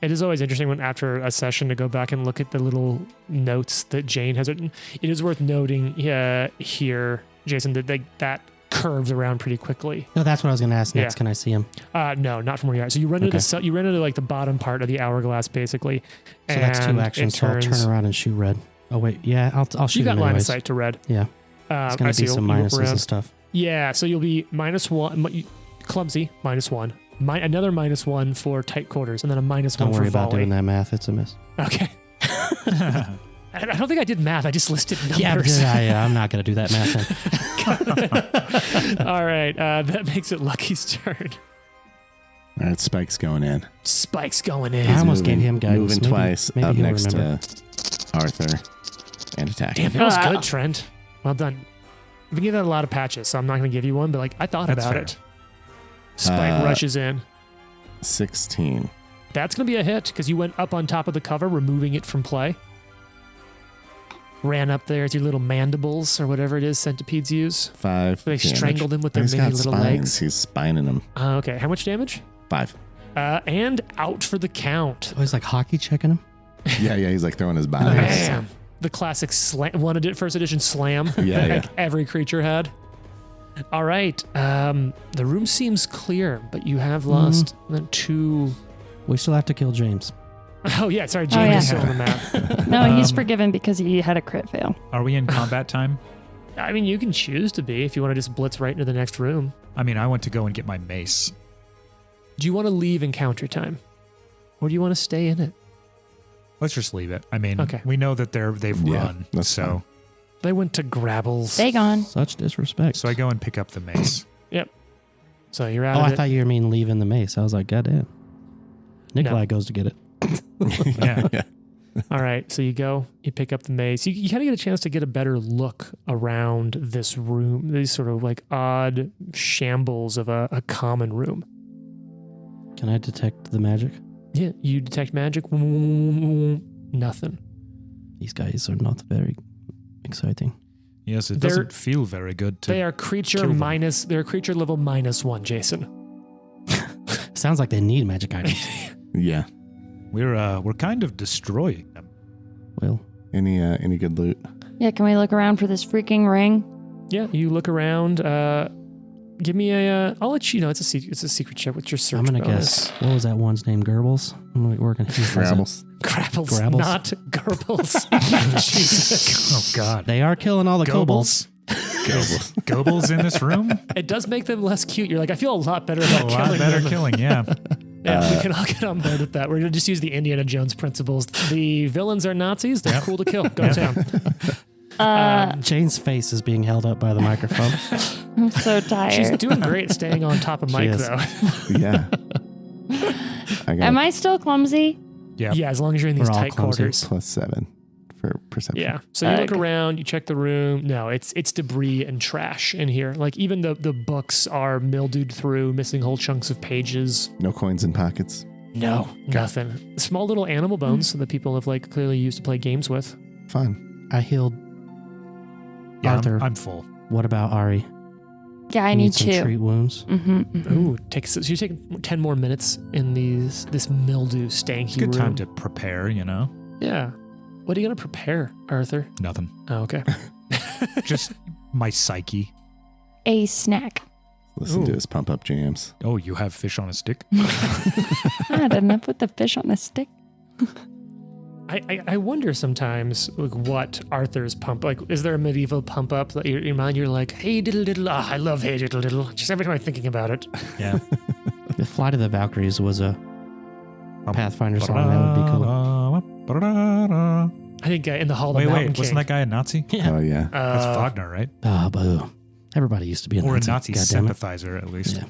It is always interesting when after a session to go back and look at the little notes that Jane has written. It is worth noting here, Jason, that curves around pretty quickly. No, that's what I was going to ask next. Yeah. Can I see him? No, not from where you are. So you run into you run into like the bottom part of the hourglass, basically. So that's 2 and actions. it So I'll turns- turn around and shoot red. Oh wait, yeah, I'll shoot You got him line of anyways. sight to red. Yeah, it's I going to see be some you look minuses around. and stuff. Yeah, so you'll be -1, clumsy, -1. Another -1 for tight quarters, and then a -1 Don't for worry about volley. doing that math. It's a miss. Okay. I don't think I did math. I just listed Yeah, numbers. yeah, I'm not going to do that math then. All right, that makes it Lucky's turn. All right, Spike's going in. Spike's going I in. almost gave him guidance. Moving Maybe- twice maybe up he'll next remember. to Arthur and attacking. Damn, that was Ah. good, Trent. Well done. We give that a lot of patches, so I'm not going to give you one, but like I thought That's about fair. it. Spike rushes in. 16. That's going to be a hit because you went up on top of the cover, removing it from play. Ran up there with your little mandibles or whatever it is centipedes use. 5 They damage. strangled him with their He's many got little spines. legs. He's spining him. Okay, how much damage? 5. And out for the count. Oh, he's like hockey checking him. Yeah, he's like throwing his body. Bam. The classic slam, first edition slam Yeah, that like every creature had. All right. The room seems clear, but you have lost 2. We still have to kill James. Oh, yeah. Sorry, James yeah. is still on the map. No, he's forgiven because he had a crit fail. Are we in combat time? I mean, you can choose to be if you want to just blitz right into the next room. I mean, I want to go and get my mace. Do you want to leave encounter time? Or do you want to stay in it? Let's just leave it. I mean, Okay. we know that they've Yeah, run. that's So fine. They went to Grabbles. They gone. Such disrespect. so I go and pick up the mace. So you're out Oh, of I it. thought you were mean leaving the mace. I was like, God damn. Nikolai goes to get it. Yeah. All right. So you go, you pick up the mace. You kind of get a chance to get a better look around this room, these sort of like odd shambles of a common room. Can I detect the magic? Yeah. You detect magic. Nothing. These guys are not very exciting. Yes, it They're- doesn't feel very good to. They are creature kill them. minus, they're creature level -1, Jason. Sounds like they need magic items. Yeah. We're kind of destroying them. Well, Any good loot? Yeah, can we look around for this freaking ring? Yeah. You look around. Give me I'll let you know. It's a secret check. What's your search I'm going to bonus? guess. What was that one's name? Goebbels? I'm like working. Grabbles. Grapples, Grabbles? not Gerbles. Jesus. Oh God. They are killing all the kobolds. Goebbels. Goebbels in this room? It does make them less cute. You're like, I feel a lot better A about lot killing better them. killing, yeah. Yeah, we can all get on board with that. We're going to just use the Indiana Jones principles. The villains are Nazis. They're cool to kill. Go to town. Jane's face is being held up by the microphone. I'm so She's tired. doing great staying on top of She Mike, is. though. Yeah. Am I still clumsy? Yeah. Yeah, as long as you're in these We're all tight clumsy. quarters. +7 for perception. Yeah. So you look Okay. around, you check the room. No, it's debris and trash in here. Like even the books are mildewed through, missing whole chunks of pages. No coins in pockets. No, nothing. Small little animal bones that people have like clearly used to play games with. Fun. I healed Yeah, Arthur. I'm full. What about Ari? Yeah, I You need some 2. treat wounds. Ooh, so you're taking 10 more minutes in this mildew stanky Good room. time to prepare, you know? Yeah. What are you gonna prepare, Arthur? Nothing. Oh, okay. Just my psyche. A snack. Listen to his pump up jams. Oh, you have fish on a stick? Not enough with the fish on a stick. I wonder sometimes like what Arthur's pump like. Is there a medieval pump up that in your mind you're like, hey diddle diddle? I love hey diddle diddle. Just every time I'm thinking about it. Yeah. The Flight of the Valkyries was a Pathfinder song. That would be cool. I think in the Hall of the Mountain King. Wasn't that guy a Nazi? Oh, yeah. That's Wagner, right? Oh, boo. Everybody used to be a Or Nazi. a Nazi goddammit. sympathizer, at least. Yeah.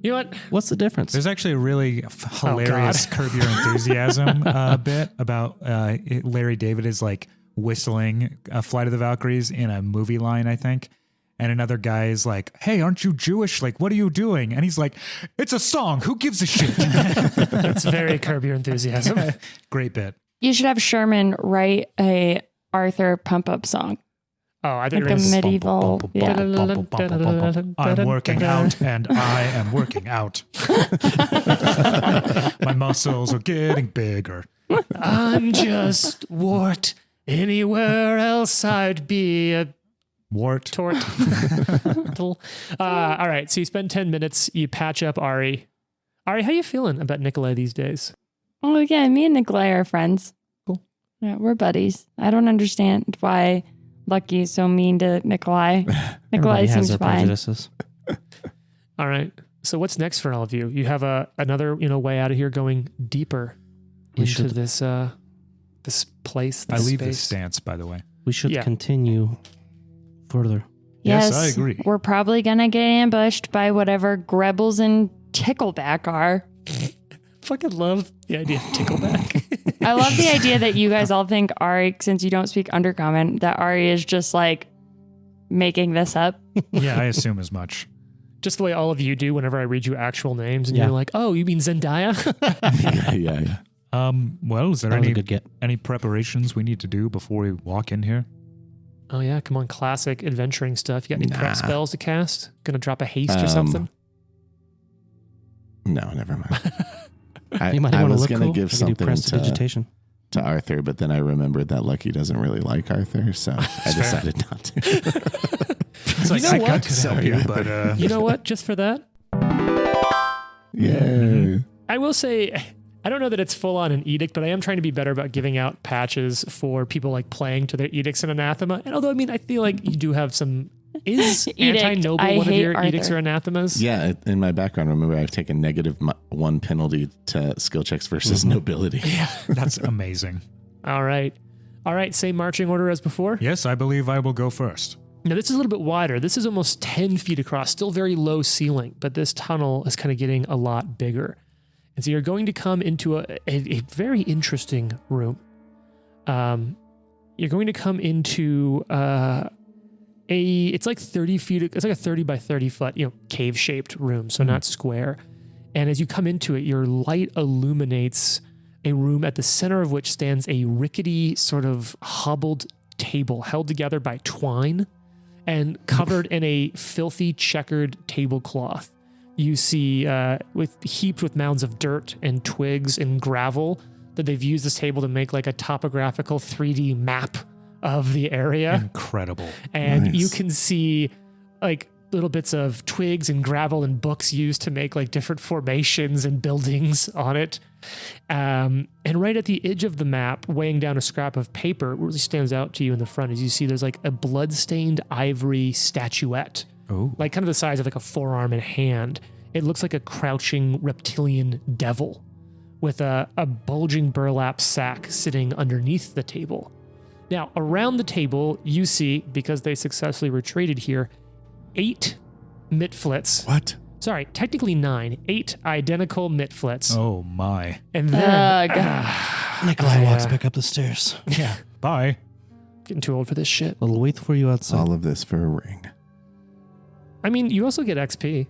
You know what? What's the difference? There's actually a really hilarious Curb Your Enthusiasm bit about Larry David is like whistling Flight of the Valkyries in a movie line, I think. And another guy is like, hey, aren't you Jewish? Like, what are you doing? And he's like, it's a song. Who gives a shit? That's very Curb Your Enthusiasm. Great bit. You should have Sherman write a Arthur pump up song. Oh, I Like think a medieval. Yeah. I'm working out and I am working out. My muscles are getting bigger. I'm just wart. Anywhere else I'd be a Wart. tort. All right, so you spend 10 minutes, you patch up Ari. Ari, how you feeling about Nikolai these days? Oh, yeah. Me and Nikolai are friends. Cool. Yeah, we're buddies. I don't understand why Lucky is so mean to Nikolai. Nikolai Everybody has seems their fine. prejudices. All right, so what's next for all of you? You have another way out of here, going deeper We into should- this this place. I This leave space. this stance, by the way. We should Yeah. continue further. Yes, I agree. We're probably going to get ambushed by whatever Grebbles and Tickleback are. Fucking love the idea of Tickleback. I love the idea that you guys all think Ari, since you don't speak Undercommon, that Ari is just like making this up. Yeah, I assume as much. Just the way all of you do whenever I read you actual names, and Yeah. you're like, "Oh, you mean Zendaya?" Yeah. Well, is there That was a any good get. any preparations we need to do before we walk in here? Oh yeah, come on, classic adventuring stuff. You got any Nah. prep spells to cast? Gonna drop a haste or something? No, never mind. I, You might I want to was look going to cool. give You can do something prestidigitation. to Arthur, but then I remembered that Lucky doesn't really like Arthur, so I decided not to. It's like, know I what? could help you, but You know what? Just for that, Yeah. I will say, I don't know that it's full on an edict, but I am trying to be better about giving out patches for people like playing to their edicts and anathema. And although, I mean, I feel like you do have some. Is Edict. anti-noble I one of hate your Arthur. edicts or anathemas? Yeah, in my background, remember I've taken -1 penalty to skill checks versus nobility. that's amazing. All right. Same marching order as before. Yes, I believe I will go first. Now, this is a little bit wider. This is almost 10 feet across, still very low ceiling, but this tunnel is kind of getting a lot bigger. And so you're going to come into a very interesting room. You're going to come into it's like 30 feet, it's like a 30 by 30 foot, cave shaped room, so not square. And as you come into it, your light illuminates a room at the center of which stands a rickety, sort of hobbled table held together by twine and covered in a filthy checkered tablecloth. You see heaped with mounds of dirt and twigs and gravel that they've used this table to make like a topographical 3D map of the area. Incredible. And Nice. you can see like little bits of twigs and gravel and books used to make like different formations and buildings on it. And right at the edge of the map, weighing down a scrap of paper, what really stands out to you in the front is you see there's like a blood-stained ivory statuette, Oh, like kind of the size of like a forearm and hand. It looks like a crouching reptilian devil with a bulging burlap sack sitting underneath the table. Now, around the table, you see, because they successfully retreated here, 8 mitflits. What? Sorry, technically 9. 8 identical mitflits. oh my. And then, Nikolai walks back up the stairs. yeah, Bye. getting too old for this shit. We'll wait for you outside. All of this for a ring. I mean, you also get XP.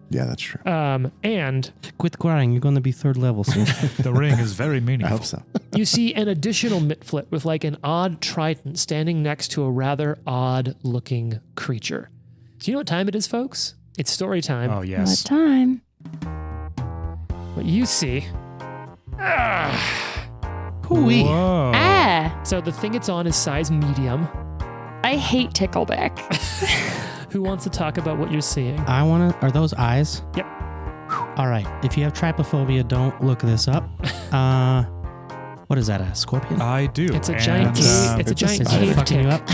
Yeah, that's true. And Quit crying. You're going to be 3rd level soon. The ring is very I meaningful. hope so. you see an additional mitflit with like an odd trident standing next to a rather odd looking creature. Do you know what time it is, folks? It's story time. Oh, What yes. time? What you see. Hooey. Whoa. Ah, So the thing it's on is size medium. I hate Tickleback. Who wants to talk about what you're seeing? I want to. Are those eyes? Yep. All right. If you have trypophobia, don't look this up. What is that? A scorpion? I do. It's a giant cave. It's a giant Is it cave fucking you tick. up?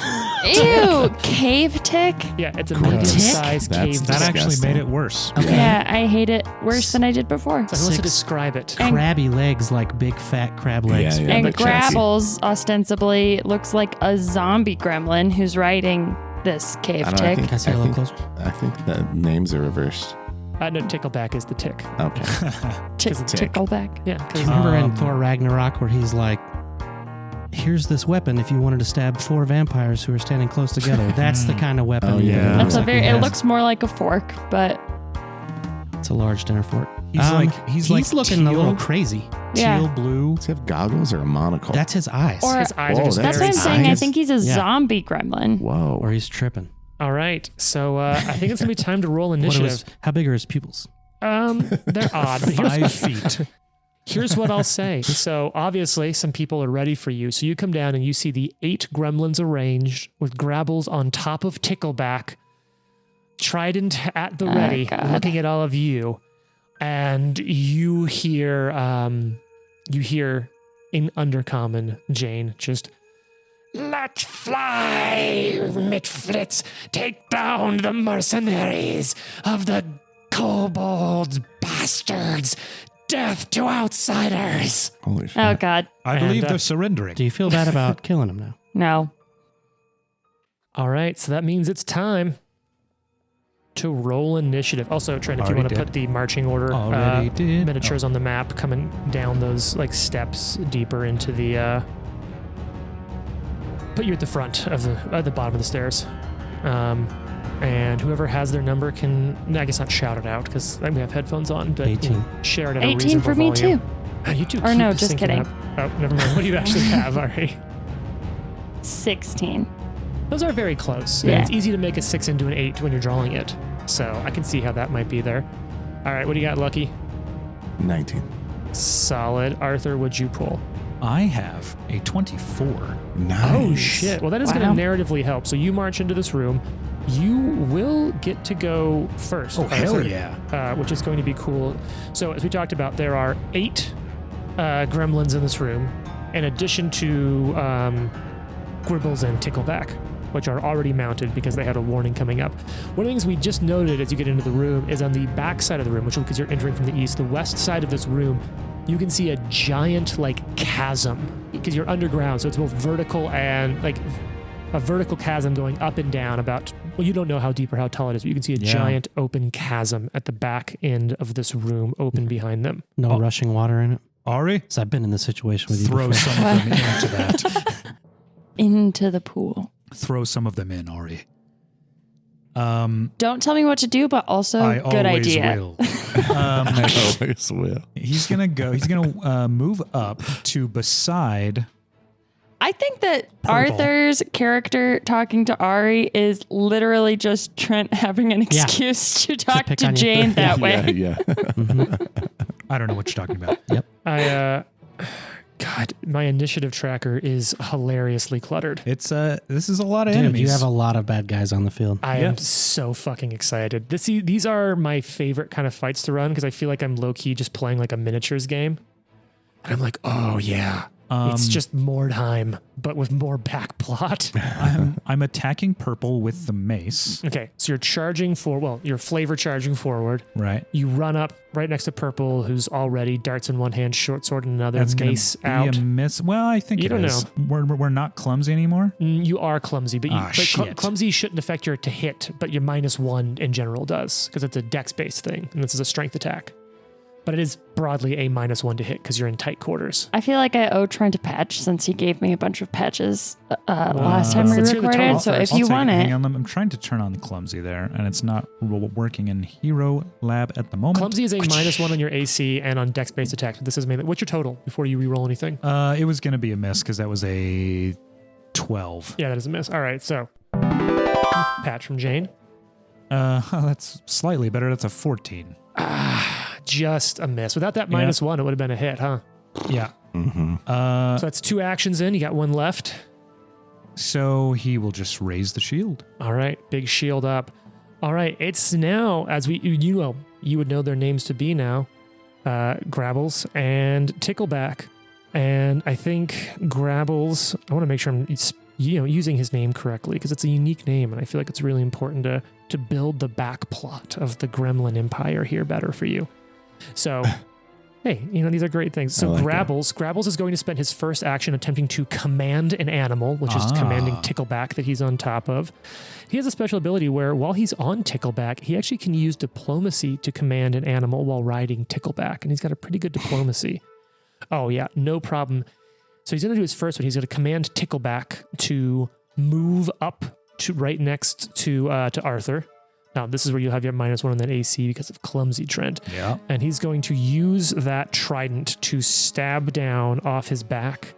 Ew, cave tick? Yeah, it's a Gross. medium-sized That's cave that tick. actually disgusting. made it worse. Okay. Yeah, I hate it worse than I did before. So who wants to 6 describe it? And- Crabby legs, like big fat crab legs. Yeah, And but chunky. Grabbles ostensibly looks like a zombie gremlin who's riding this cave I don't know, I tick. Can I see a little closer? I think the names are reversed. No, Tickleback is the tick. Okay. Tick, tick. tickleback. Yeah, Do 'cause you remember in Um, Thor Ragnarok where he's like, here's this weapon if you wanted to stab 4 vampires who are standing close together. That's the kind of weapon. Oh, yeah. That's a like very. he It has. looks more like a fork, but It's a large dinner fork. He's like looking a little teal- crazy. yeah. teal blue. Does he have goggles or a monocle? That's his eyes. Or- his eyes Whoa, are just That's Very what I'm very saying. I eyes. think he's a Yeah. zombie gremlin. Whoa. or he's tripping. All right, so I think it's gonna be time to roll What are initiative. his, how big are his pupils? They're odd. But 5 feet. here's what I'll say. So obviously, some people are ready for you. So you come down and you see the 8 gremlins arranged with Grabbles on top of Tickleback, Trident at the Oh, ready, God. looking at all of you, and you hear in Undercommon, Jane just. Let fly, Mitflits, take down the mercenaries of the kobold bastards. Death to outsiders. Holy shit. Oh God, I And, believe they're surrendering. Do you feel bad about killing him now? no. All right, so that means it's time to roll initiative. Also, Trent, if you Already want to did. put the marching order Already did. miniatures on the map, coming down those like steps deeper into the. Put you at the front of the bottom of the stairs, and whoever has their number can, I guess, not shout it out because we have headphones on, but 18. Share it at a 18 reasonable for me volume. too. You two Or keep no, just syncing kidding. up. Oh, never mind. What do you actually have, Ari? 16. Those are very close. Yeah. And it's easy to make a 6 into an 8 when you're drawing it. So I can see how that might be there. All right, what do you got, Lucky? 19. Solid. Arthur, would you pull? I have a 24. Nice. Oh, shit. Well, that is Wow. going to narratively help. So you march into this room. You will get to go first. Oh, hell Arthur, yeah. which is going to be cool. So as we talked about, there are 8 gremlins in this room, in addition to Gribbles and Tickleback, which are already mounted because they had a warning coming up. One of the things we just noted as you get into the room is on the back side of the room, which because you're entering from the east, the west side of this room, you can see a giant chasm because you're underground. So it's both vertical and a vertical chasm going up and down about, well, you don't know how deep or how tall it is, but you can see a Yeah. giant open chasm at the back end of this room open behind them. No rushing water in it? Ari, Because I've been in this situation with you throw before. some of them into that. Into the pool. Throw some of them in, Ari. Don't tell me what to do, but also I good always idea. will. I always will. He's gonna move up to beside. I think that Purple. Arthur's character talking to Ari is literally just Trent having an Yeah. excuse to talk pick to on you. Jane that way. Yeah. I don't know what you're talking about. God, my initiative tracker is hilariously cluttered. It's this is a lot of Dude, enemies. you have a lot of bad guys on the field. I am Yes. so fucking excited. These are my favorite kind of fights to run because I feel like I'm low key just playing like a miniatures game. And I'm like, oh yeah, it's just Mordheim, but with more back plot. I'm attacking purple with the mace. Okay, so you're charging you're flavor charging forward. Right. You run up right next to purple, who's already darts in one hand, short sword in another, That's gonna mace be out. a miss. Well, I think You it don't is. We're not clumsy anymore. You are clumsy, but, Shit. clumsy shouldn't affect your to hit, but your -1 in general does because it's a dex-based thing, and this is a strength attack. But it is broadly a -1 to hit because you're in tight quarters. I feel like I owe Trent a patch since he gave me a bunch of patches last time we let's hear the total recorded. So first. if you I'll take want Hang it, on, I'm trying to turn on clumsy there, and it's not working in Hero Lab at the moment. Clumsy is a -1 on your AC and on dex-based attacks. This is mainly. What's your total before you re-roll anything? It was going to be a miss because that was a 12. Yeah, that is a miss. All right, so patch from Jane. That's slightly better. That's a 14. Just a miss. Without that -1, it would have been a hit, huh? Yeah. Mm-hmm. So that's 2 actions in. You got 1 left. So he will just raise the shield. All right, big shield up. All right, it's now, as you would know their names to be now, Grabbles and Tickleback. And I think Grabbles, I want to make sure I'm using his name correctly because it's a unique name, and I feel like it's really important to build the back plot of the Gremlin Empire here better for you. So, hey, these are great things. So Grabbles is going to spend his first action attempting to command an animal, which is commanding Tickleback that he's on top of. He has a special ability where while he's on Tickleback, he actually can use diplomacy to command an animal while riding Tickleback, and he's got a pretty good diplomacy. Oh yeah, no problem. So he's going to do his first one. He's going to command Tickleback to move up to right next to Arthur. Now, this is where you'll have your -1 on that AC because of Clumsy Trent. Yeah. And he's going to use that trident to stab down off his back.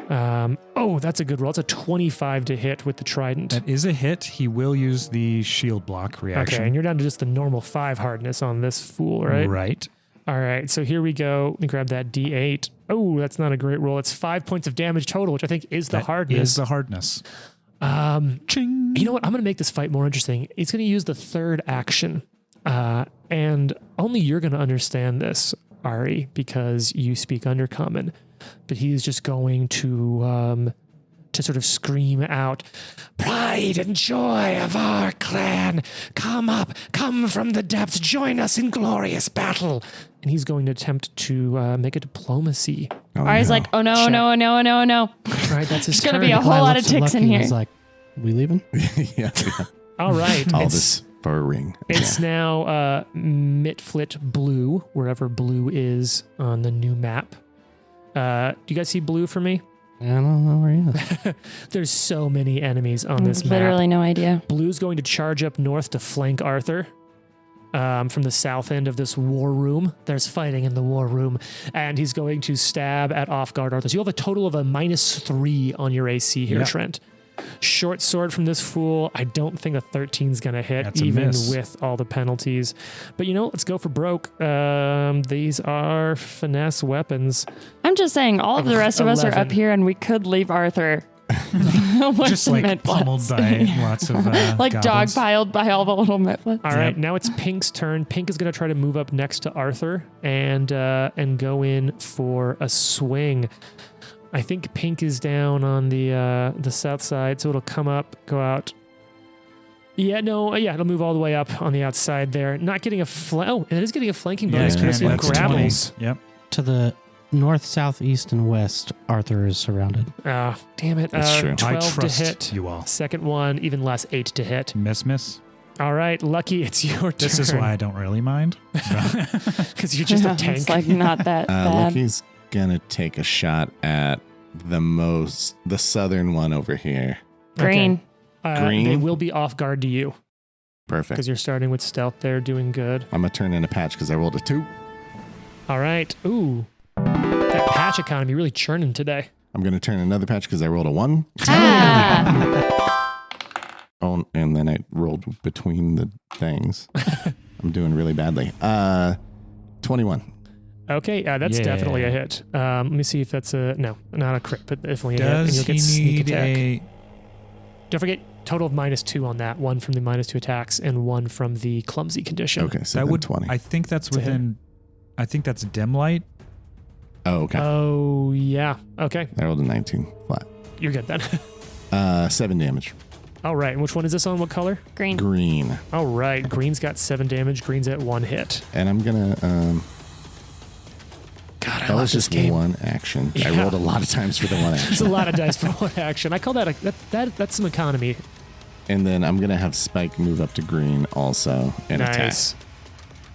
That's a good roll. It's a 25 to hit with the trident. That is a hit. He will use the shield block reaction. Okay, and you're down to just the normal 5 hardness on this fool, right? Right. All right, so here we go. Let me grab that D8. Oh, that's not a great roll. It's 5 points of damage total, which I think is the hardness. Is the hardness. Ching. You know what? I'm going to make this fight more interesting. It's going to use the third action. And only you're going to understand this, Ari, because you speak Undercommon. But he's just going to sort of scream out, "Pride and joy of our clan, come up, come from the depths, join us in glorious battle." And he's going to attempt to make a diplomacy. Ari's like, oh no, no, no, no, no. Right, that's his There's going to turn. be a whole lot of ticks in here. He's like, we leaving? yeah. All right. All this for a ring. It's now Mitflit Blue, wherever Blue is on the new map. Do you guys see Blue for me? I don't know where he is. There's so many enemies on this map. Literally no idea. Blue's going to charge up north to flank Arthur from the south end of this war room. There's fighting in the war room. And he's going to stab at off-guard Arthur. So you have a total of a -3 on your AC here, Yep. Trent. Short sword from this fool. I don't think a 13 is going to hit, That's a even miss. with all the penalties. But let's go for broke. These are finesse weapons. I'm just saying, all of the rest of us are 11. up here, and we could leave Arthur Just like pummeled by lots of like goblins. dogpiled by all the little Mitflits. All right, now it's Pink's turn. Pink is going to try to move up next to Arthur and go in for a swing. I think Pink is down on the south side, so it'll come up, go out. It'll move all the way up on the outside there. Not getting a it is getting a flanking bonus courtesy of that's 20. Grabbles. Yep. To the north, south, east, and west, Arthur is surrounded. Damn it. That's true. 12 I to trust hit. you all. Second one, even less, 8 to hit. Miss. All right, Lucky, it's your turn. This is why I don't really mind. Because you're just a tank. It's like not that bad. Lucky's gonna take a shot at the southern one over here. Green. Green? They will be off guard to you Perfect. because you're starting with stealth there, doing good. I'm gonna turn in a patch because I rolled a 2. All right. Ooh. That patch economy really churning today. I'm gonna turn another patch because I rolled a 1. Ah. Oh, and then I rolled between the things. I'm doing really badly. 21. Okay, that's Yeah. definitely a hit. Let me see if that's not a crit, but definitely a hit. And Does you'll he get sneak need attack. a... Don't forget, total of -2 on that. 1 from the -2 attacks and 1 from the clumsy condition. Okay, so That then would 20. I think that's It's a hit. within... I think that's dim light. Oh, okay. Oh, yeah. Okay, I rolled a 19 flat. you're good then. 7 damage. All right, and which one is this on? What color? Green. Green. All right, green's got 7 damage. Green's at 1 hit. And I'm gonna God, I that love was this just game. one action. I Yeah. rolled a lot of times for the one It's action. a lot of dice for one action. I call that that's some economy. And then I'm gonna have Spike move up to green also and attack. Nice.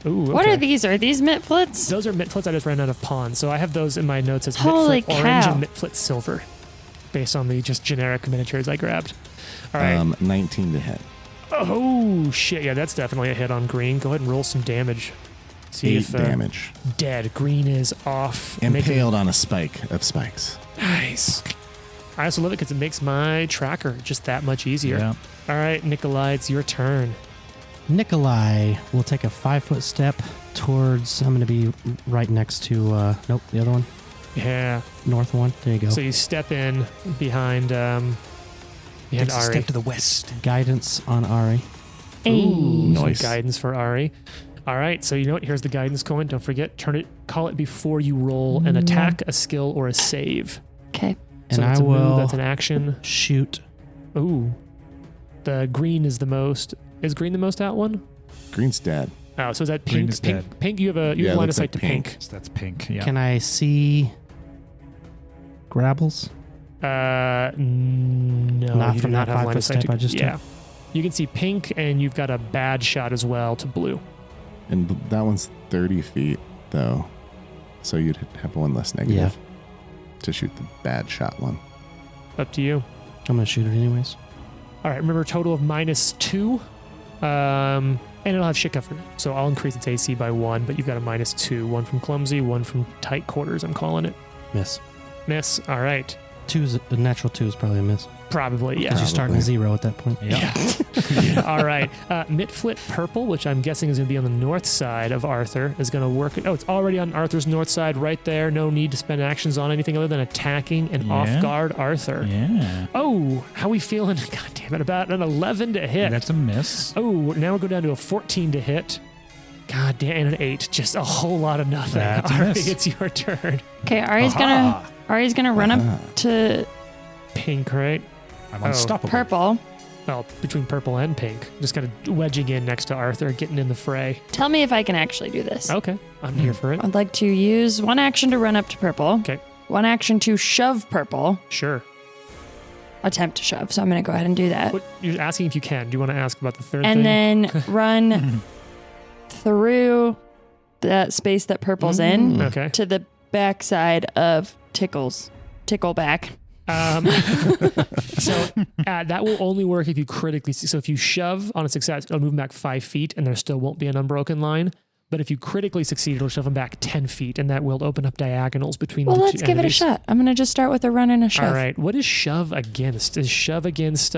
Ooh, okay. What are these? Are these Mitflits? Those are Mitflits I just ran out of pawns. So I have those in my notes as Holy Mitflit orange cow. and Mitflit silver, based on the just generic miniatures I grabbed. All right. 19 to hit. Oh shit! Yeah, that's definitely a hit on green. Go ahead and roll some damage. See 8 if damage. dead. Green is off. Impaled on a spike of spikes. Nice. I also love it because it makes my tracker just that much easier. Yeah. All right, Nikolai, it's your turn. Nikolai will take a 5-foot step towards. I'm going to be right next to. Nope, the other one, Yeah. north one. There you go. So you step in behind Takes a Ari. step to the west. Guidance on Ari. Ayy. Some Nice. guidance for Ari. All right, so you know what? Here's the guidance coin. Don't forget, call it before you roll an attack, a skill, or a save. Okay. And So that's I a move, will that's an action. shoot. Ooh. The green is the most. Is green the most out one? Green's dead. Oh, so is that Green pink? is Pink, dead. pink, you have a Yeah, it line of looks sight like to pink. pink. So that's pink. Yeah. Can I see grabbles? No, Not you from do not that have line 5-foot of sight step I just yeah. You can see pink, and you've got a bad shot as well to blue. And that one's 30 feet, though. So you'd have one less negative to shoot the bad shot one. Up to you. I'm gonna shoot it anyways. All right, remember a total of -2. And it'll have shit cover. So I'll increase its AC by 1, but you've got a -2. One from clumsy, one from tight quarters, I'm calling it. Miss. Miss. All right. A natural 2 is probably a miss. Probably, yeah. Because you're starting at Probably. 0 at that point. Yeah. All right. Mitflit Purple, which I'm guessing is going to be on the north side of Arthur, is going to work. Oh, it's already on Arthur's north side right there. No need to spend actions on anything other than attacking and Yeah. off guard Arthur. Yeah. Oh, how we feeling? God damn it. About an 11 to hit. That's a miss. Oh, now we'll go down to a 14 to hit. God damn, and an 8. Just a whole lot of nothing. That's a Ari, miss. it's your turn. Okay, Ari's Aha. gonna run Ah. up to Pink, right? I'm Oh. unstoppable. purple. Well, between purple and pink. Just kind of wedging in next to Arthur, getting in the fray. Tell me if I can actually do this. Okay, I'm here for it. I'd like to use one action to run up to purple. Okay. One action to shove purple. Sure. Attempt to shove. So I'm gonna go ahead and do that. What, you're asking if you can. Do you want to ask about the third thing? And then run through that space that purple's in Okay. to the backside of Tickleback. So that will only work if you critically. So if you shove on a success, it'll move them back 5 feet, and there still won't be an unbroken line. But if you critically succeed, it'll shove them back 10 feet, and that will open up diagonals between Well, the let's two give it a entities. shot. I'm gonna just start with a run and a shove. All right. What is shove against? Is shove against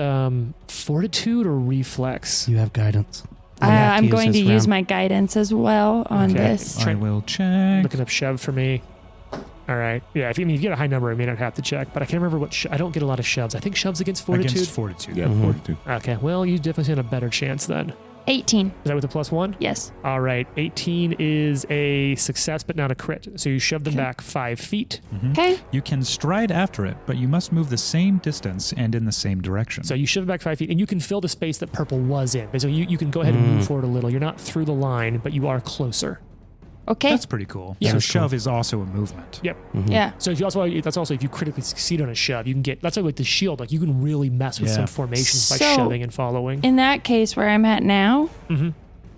fortitude or reflex? You have guidance. You have I'm use going to this use round. my guidance as well on Okay. this. I will check. Looking up shove for me. All right. Yeah. If you get a high number, I may not have to check, but I can't remember what. I don't get a lot of shoves. I think shoves against fortitude. Against fortitude. Yeah, Mhm. 42. Okay. Well, you definitely stand a better chance then. 18. Is that with a +1? Yes. All right. 18 is a success, but not a crit. So you shove them Okay. back 5 feet. Mhm. Okay. You can stride after it, but you must move the same distance and in the same direction. So you shove it back 5 feet, and you can fill the space that purple was in. So you can go ahead and move forward a little. You're not through the line, but you are closer. Okay. That's pretty cool. Yeah. So That's cool. shove is also a movement. Yep. Yeah. So if you that's also if you critically succeed on a shove, you can get that's like the shield. Like you can really mess with Yeah. some formations by So- shoving and following. In that case, where I'm at now, Mm-hmm.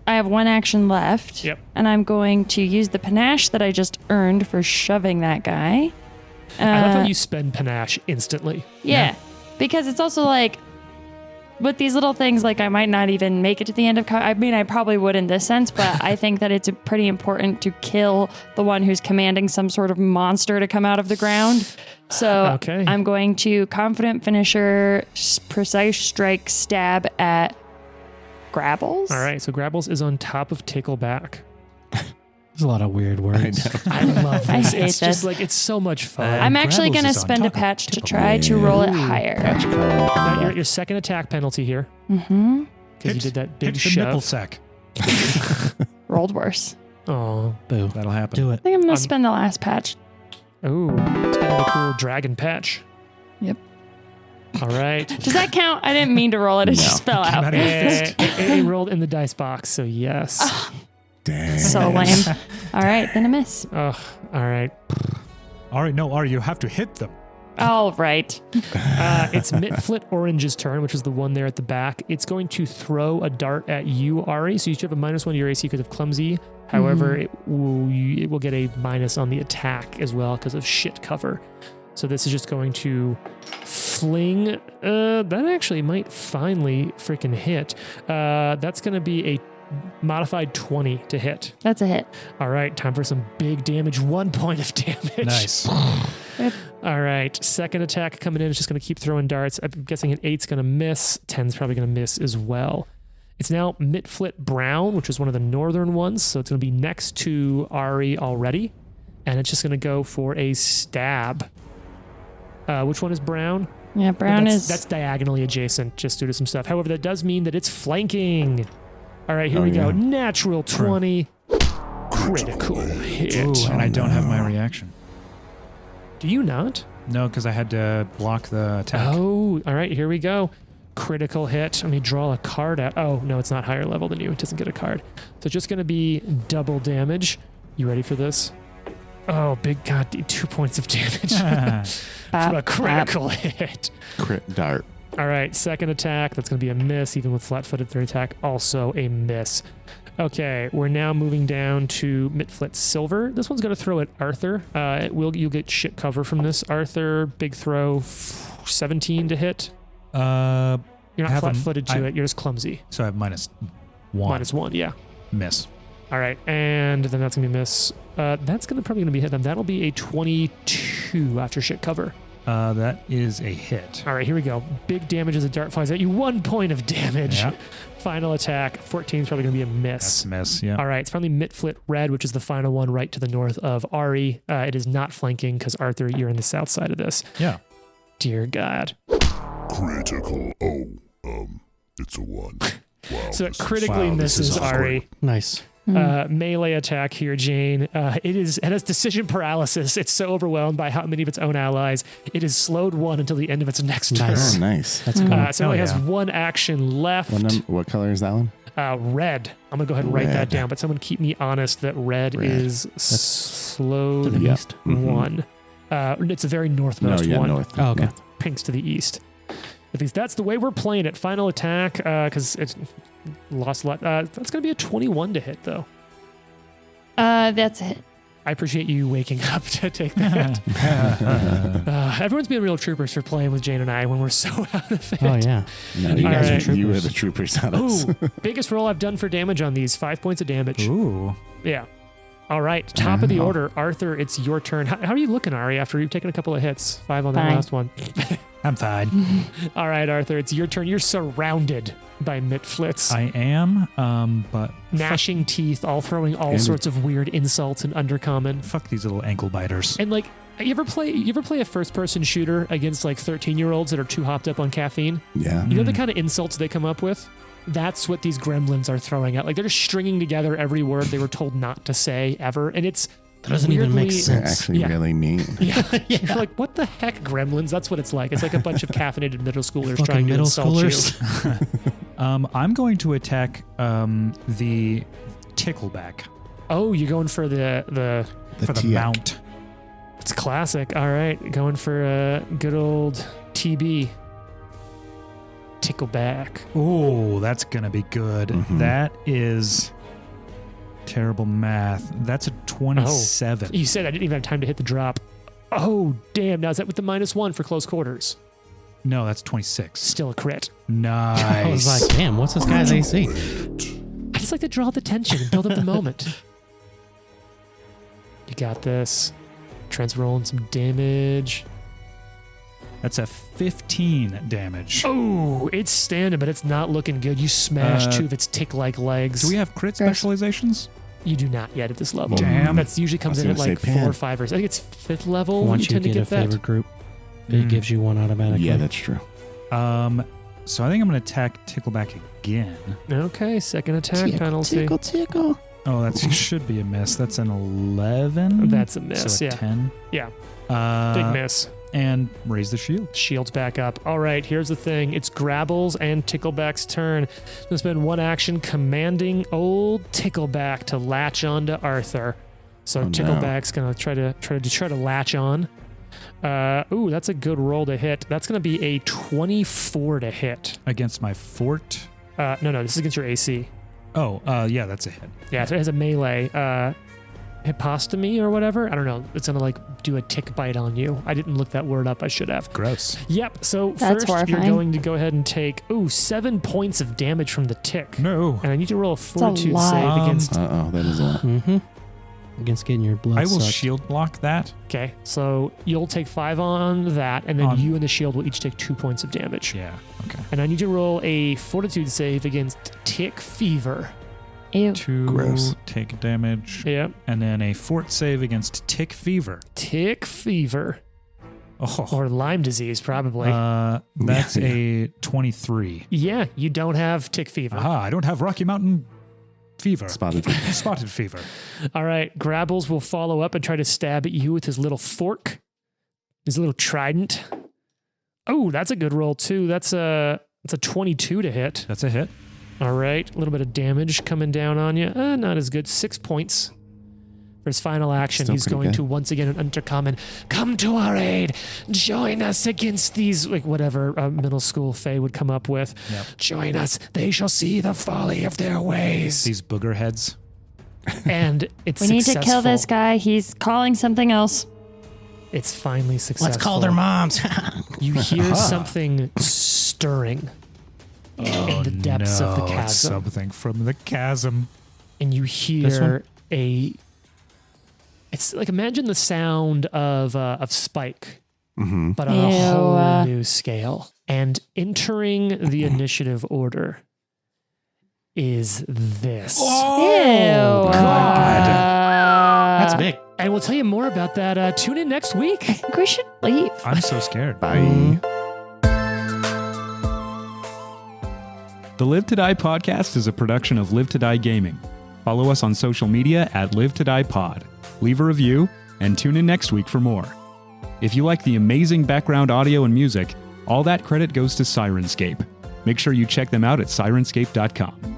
I have one action left. Yep. And I'm going to use the panache that I just earned for shoving that guy. I love how you spend panache instantly. Yeah. Because it's also like, with these little things, like I might not even make it to the end of. I mean, I probably would in this sense, but I think that it's pretty important to kill the one who's commanding some sort of monster to come out of the ground. So Okay. I'm going to confident finisher, precise strike, stab at Grabbles. All right. So Grabbles is on top of Tickleback. There's a lot of weird words. I love I this. hate it's this. just like it's so much fun. I'm actually Grabbles going to is on spend a top of patch to Tickleback. try to roll it Ooh. higher. Patch card. Now your second attack penalty here Mm-hmm. because you Hit- did that big Hit the nipple shove. sack. Rolled worse. Oh, Boo. That'll happen. Do I it. think I'm going I'm- to spend the last patch. ooh, spending a cool dragon patch. Yep. All right. Does that count? I didn't mean to roll it. It No. just fell Came out. out of your fist. It rolled in the dice box, so yes. Dang. So lame. All right, then a miss. Oh, all right. Ari, no, Ari, you have to hit them. All right. It's Mitflit Orange's turn, which is the one there at the back. It's going to throw a dart at you, Ari. So you should have a -1 to your AC because of clumsy. However, it will get a minus on the attack as well because of shit cover. So this is just going to fling. That actually might finally freaking hit. That's going to be a modified 20 to hit. That's a hit. All right, time for some big damage. 1 point of damage. Nice. All right, second attack coming in. It's just going to keep throwing darts. I'm guessing an 8's going to miss. 10's probably going to miss as well. It's now Mitflit Brown, which is one of the northern ones. So it's going to be next to Ari already. And it's just going to go for a stab. Which one is brown? Yeah, But brown that's diagonally adjacent just due to some stuff. However, that does mean that it's flanking. All right, here we go. Natural 20. Critical hit. Ooh, and I don't have my reaction. Do you not? No, because I had to block the attack. Oh, all right, here we go. Critical hit. Let me draw a card out. Oh, no, it's not higher level than you. It doesn't get a card. So it's just going to be double damage. You ready for this? Oh, big God, 2 points of damage from a critical hit. Crit dart. All right, second attack. That's going to be a miss, even with flat-footed. Third attack, also a miss. Okay, we're now moving down to Mitflit Silver. This one's going to throw at Arthur. You'll get shit cover from this. Arthur, big throw, 17 to hit. You're not flat-footed to it. You're just clumsy. So I have -1. -1, yeah. Miss. All right, and then that's going to be a miss. That's probably going to be a hit. That'll be a 22 after shit cover. That is a hit. All right, here we go. Big damage as a dart flies at you. 1 point of damage. Yeah. Final attack. 14 is probably going to be a miss. That's a miss, yeah. All right, it's finally Mitflit Red, which is the final one right to the north of Ari. It is not flanking because Arthur, you're in the south side of this. Yeah. Dear God. Critical. Oh, it's a 1. Wow. So it this is- critically wow, this is misses awkward. Ari. Nice. Melee attack here, Jane. It has decision paralysis. It's so overwhelmed by how many of its own allies. It is slowed 1 until the end of its next Nice. Oh, turn. nice. That's cool. So it only Hell has yeah. 1 action left. What color is that one? Red. I'm going to go ahead and write that Red. down, but someone keep me honest that red is To slowed the Yeah. east. Mhm. 1. It's the very northmost one. North. Oh, okay. Pink's to the east. At least that's the way we're playing it. Final attack, because it's lost a lot. That's going to be a 21 to hit, though. That's a hit. I appreciate you waking up to take that. Everyone's being real troopers for playing with Jane and I when we're so out of it. Oh, yeah. No, You you guys guys are are you were troopers. the troopers on us. Ooh, biggest roll I've done for damage on these. 5 points of damage. Ooh. Yeah. All right. Top of the Wow. order. Arthur, it's your turn. How are you looking, Ari, after you've taken a couple of hits? 5 on that Fine. last one. I'm fine. All right, Arthur, it's your turn. You're surrounded by Mitflits. I am, but Gnashing teeth, all throwing all And- sorts of weird insults and undercommon. fuck these little ankle biters. And like, you ever play a first-person shooter against like 13-year-olds that are too hopped up on caffeine? Yeah. You know the kind of insults they come up with? That's what these gremlins are throwing out. Like they're just stringing together every word they were told not to say ever, and it's That doesn't even make weirdly- They're sense. actually Yeah. really mean. Yeah, you're like, what the heck, gremlins? That's what it's like. It's like a bunch of caffeinated middle schoolers Fucking trying to middle insult schoolers. I'm going to attack the tickleback you. Oh, you're going for the for the TX. mount. It's classic. All right, going for a good old TB. Tickleback. Oh, that's gonna be good. Mhm. That is terrible math. That's a 27. You said I didn't even have time to hit the drop. Oh, damn. Now is that with the -1 for close quarters? No, that's 26. Still a crit. Nice. I was like, damn, what's this guy's AC? I just like to draw the tension and build up the moment. You got this. Trent's rolling some damage. That's a 15 damage. Oh, it's standing, but it's not looking good. You smashed 2 of its tick-like legs. Do we have crit Gross. specializations? You do not yet at this level. Damn. That's usually comes I in was at gonna like say 4 Pan. or 5 or I think it's 5th level. Once you you tend to get a get that. favorite group, Mm. it gives you one automatically. Yeah, that's true. So I think I'm gonna attack tickleback again. Okay, second attack Tickle, penalty. tickle, tickle. Oh, that should be a miss. That's an 11. That's a miss, So a yeah. 10. Yeah. Uh, Big miss. And raise the shield. Shields back up. All right, here's the thing. It's Grabble's and Tickleback's turn. There's been one action commanding old Tickleback to latch on to Arthur. So Oh, no. Tickleback's gonna try to latch on. Ooh, that's a good roll to hit. That's gonna be a 24 to hit. Against my fort. No, this is against your AC. Oh, yeah, that's a hit. Yeah, so it has a melee. Hypostomy or whatever. I don't know. It's gonna like do a tick bite on you. I didn't look that word up. I should have. Gross. Yep. So That's first you're horrifying. going to go ahead and take 7 points of damage from the tick. No. And I need to roll a fortitude lot. save against. That is a lot. Mm-hmm. Against getting your blood I will sucked. shield block that. Okay, so you'll take 5 on that, and then On- you and the shield will each take 2 points of damage. Yeah. Okay. And I need to roll a fortitude save against tick fever. Ew. 2 Gross. take damage. Yep. And then a fort save against tick fever. Tick fever. Oh, or Lyme disease, probably. that's a 23. Yeah, you don't have tick fever. Aha, I don't have Rocky Mountain fever. Spotted. Spotted fever. All right, Grabbles will follow up and try to stab at you with his little fork, his little trident. Oh, that's a good roll too. That's a 22 to hit. That's a hit. All right, a little bit of damage coming down on you. Not as good. 6 points. For his final action, Still he's pretty going good. to once again intercom and come to our aid. Join us against these, like whatever middle school Fae would come up with. Yep. Join us. They shall see the folly of their ways. These booger heads. And it's We need to successful. kill this guy. He's calling something else. It's finally successful. Let's call their moms. You hear something stirring in the depths of the It's chasm. something from the chasm. And you This one? hear it's like, imagine the sound of Spike, but on a Ew. whole new scale. And entering the initiative order is this. Ew. That's big. And we'll tell you more about that. Tune in next week. I think we should leave. I'm so scared. Bye. The Live to Die podcast is a production of Live to Die Gaming. Follow us on social media at Live to Die Pod. Leave a review and tune in next week for more. If you like the amazing background audio and music, all that credit goes to Syrinscape. Make sure you check them out at Syrinscape.com.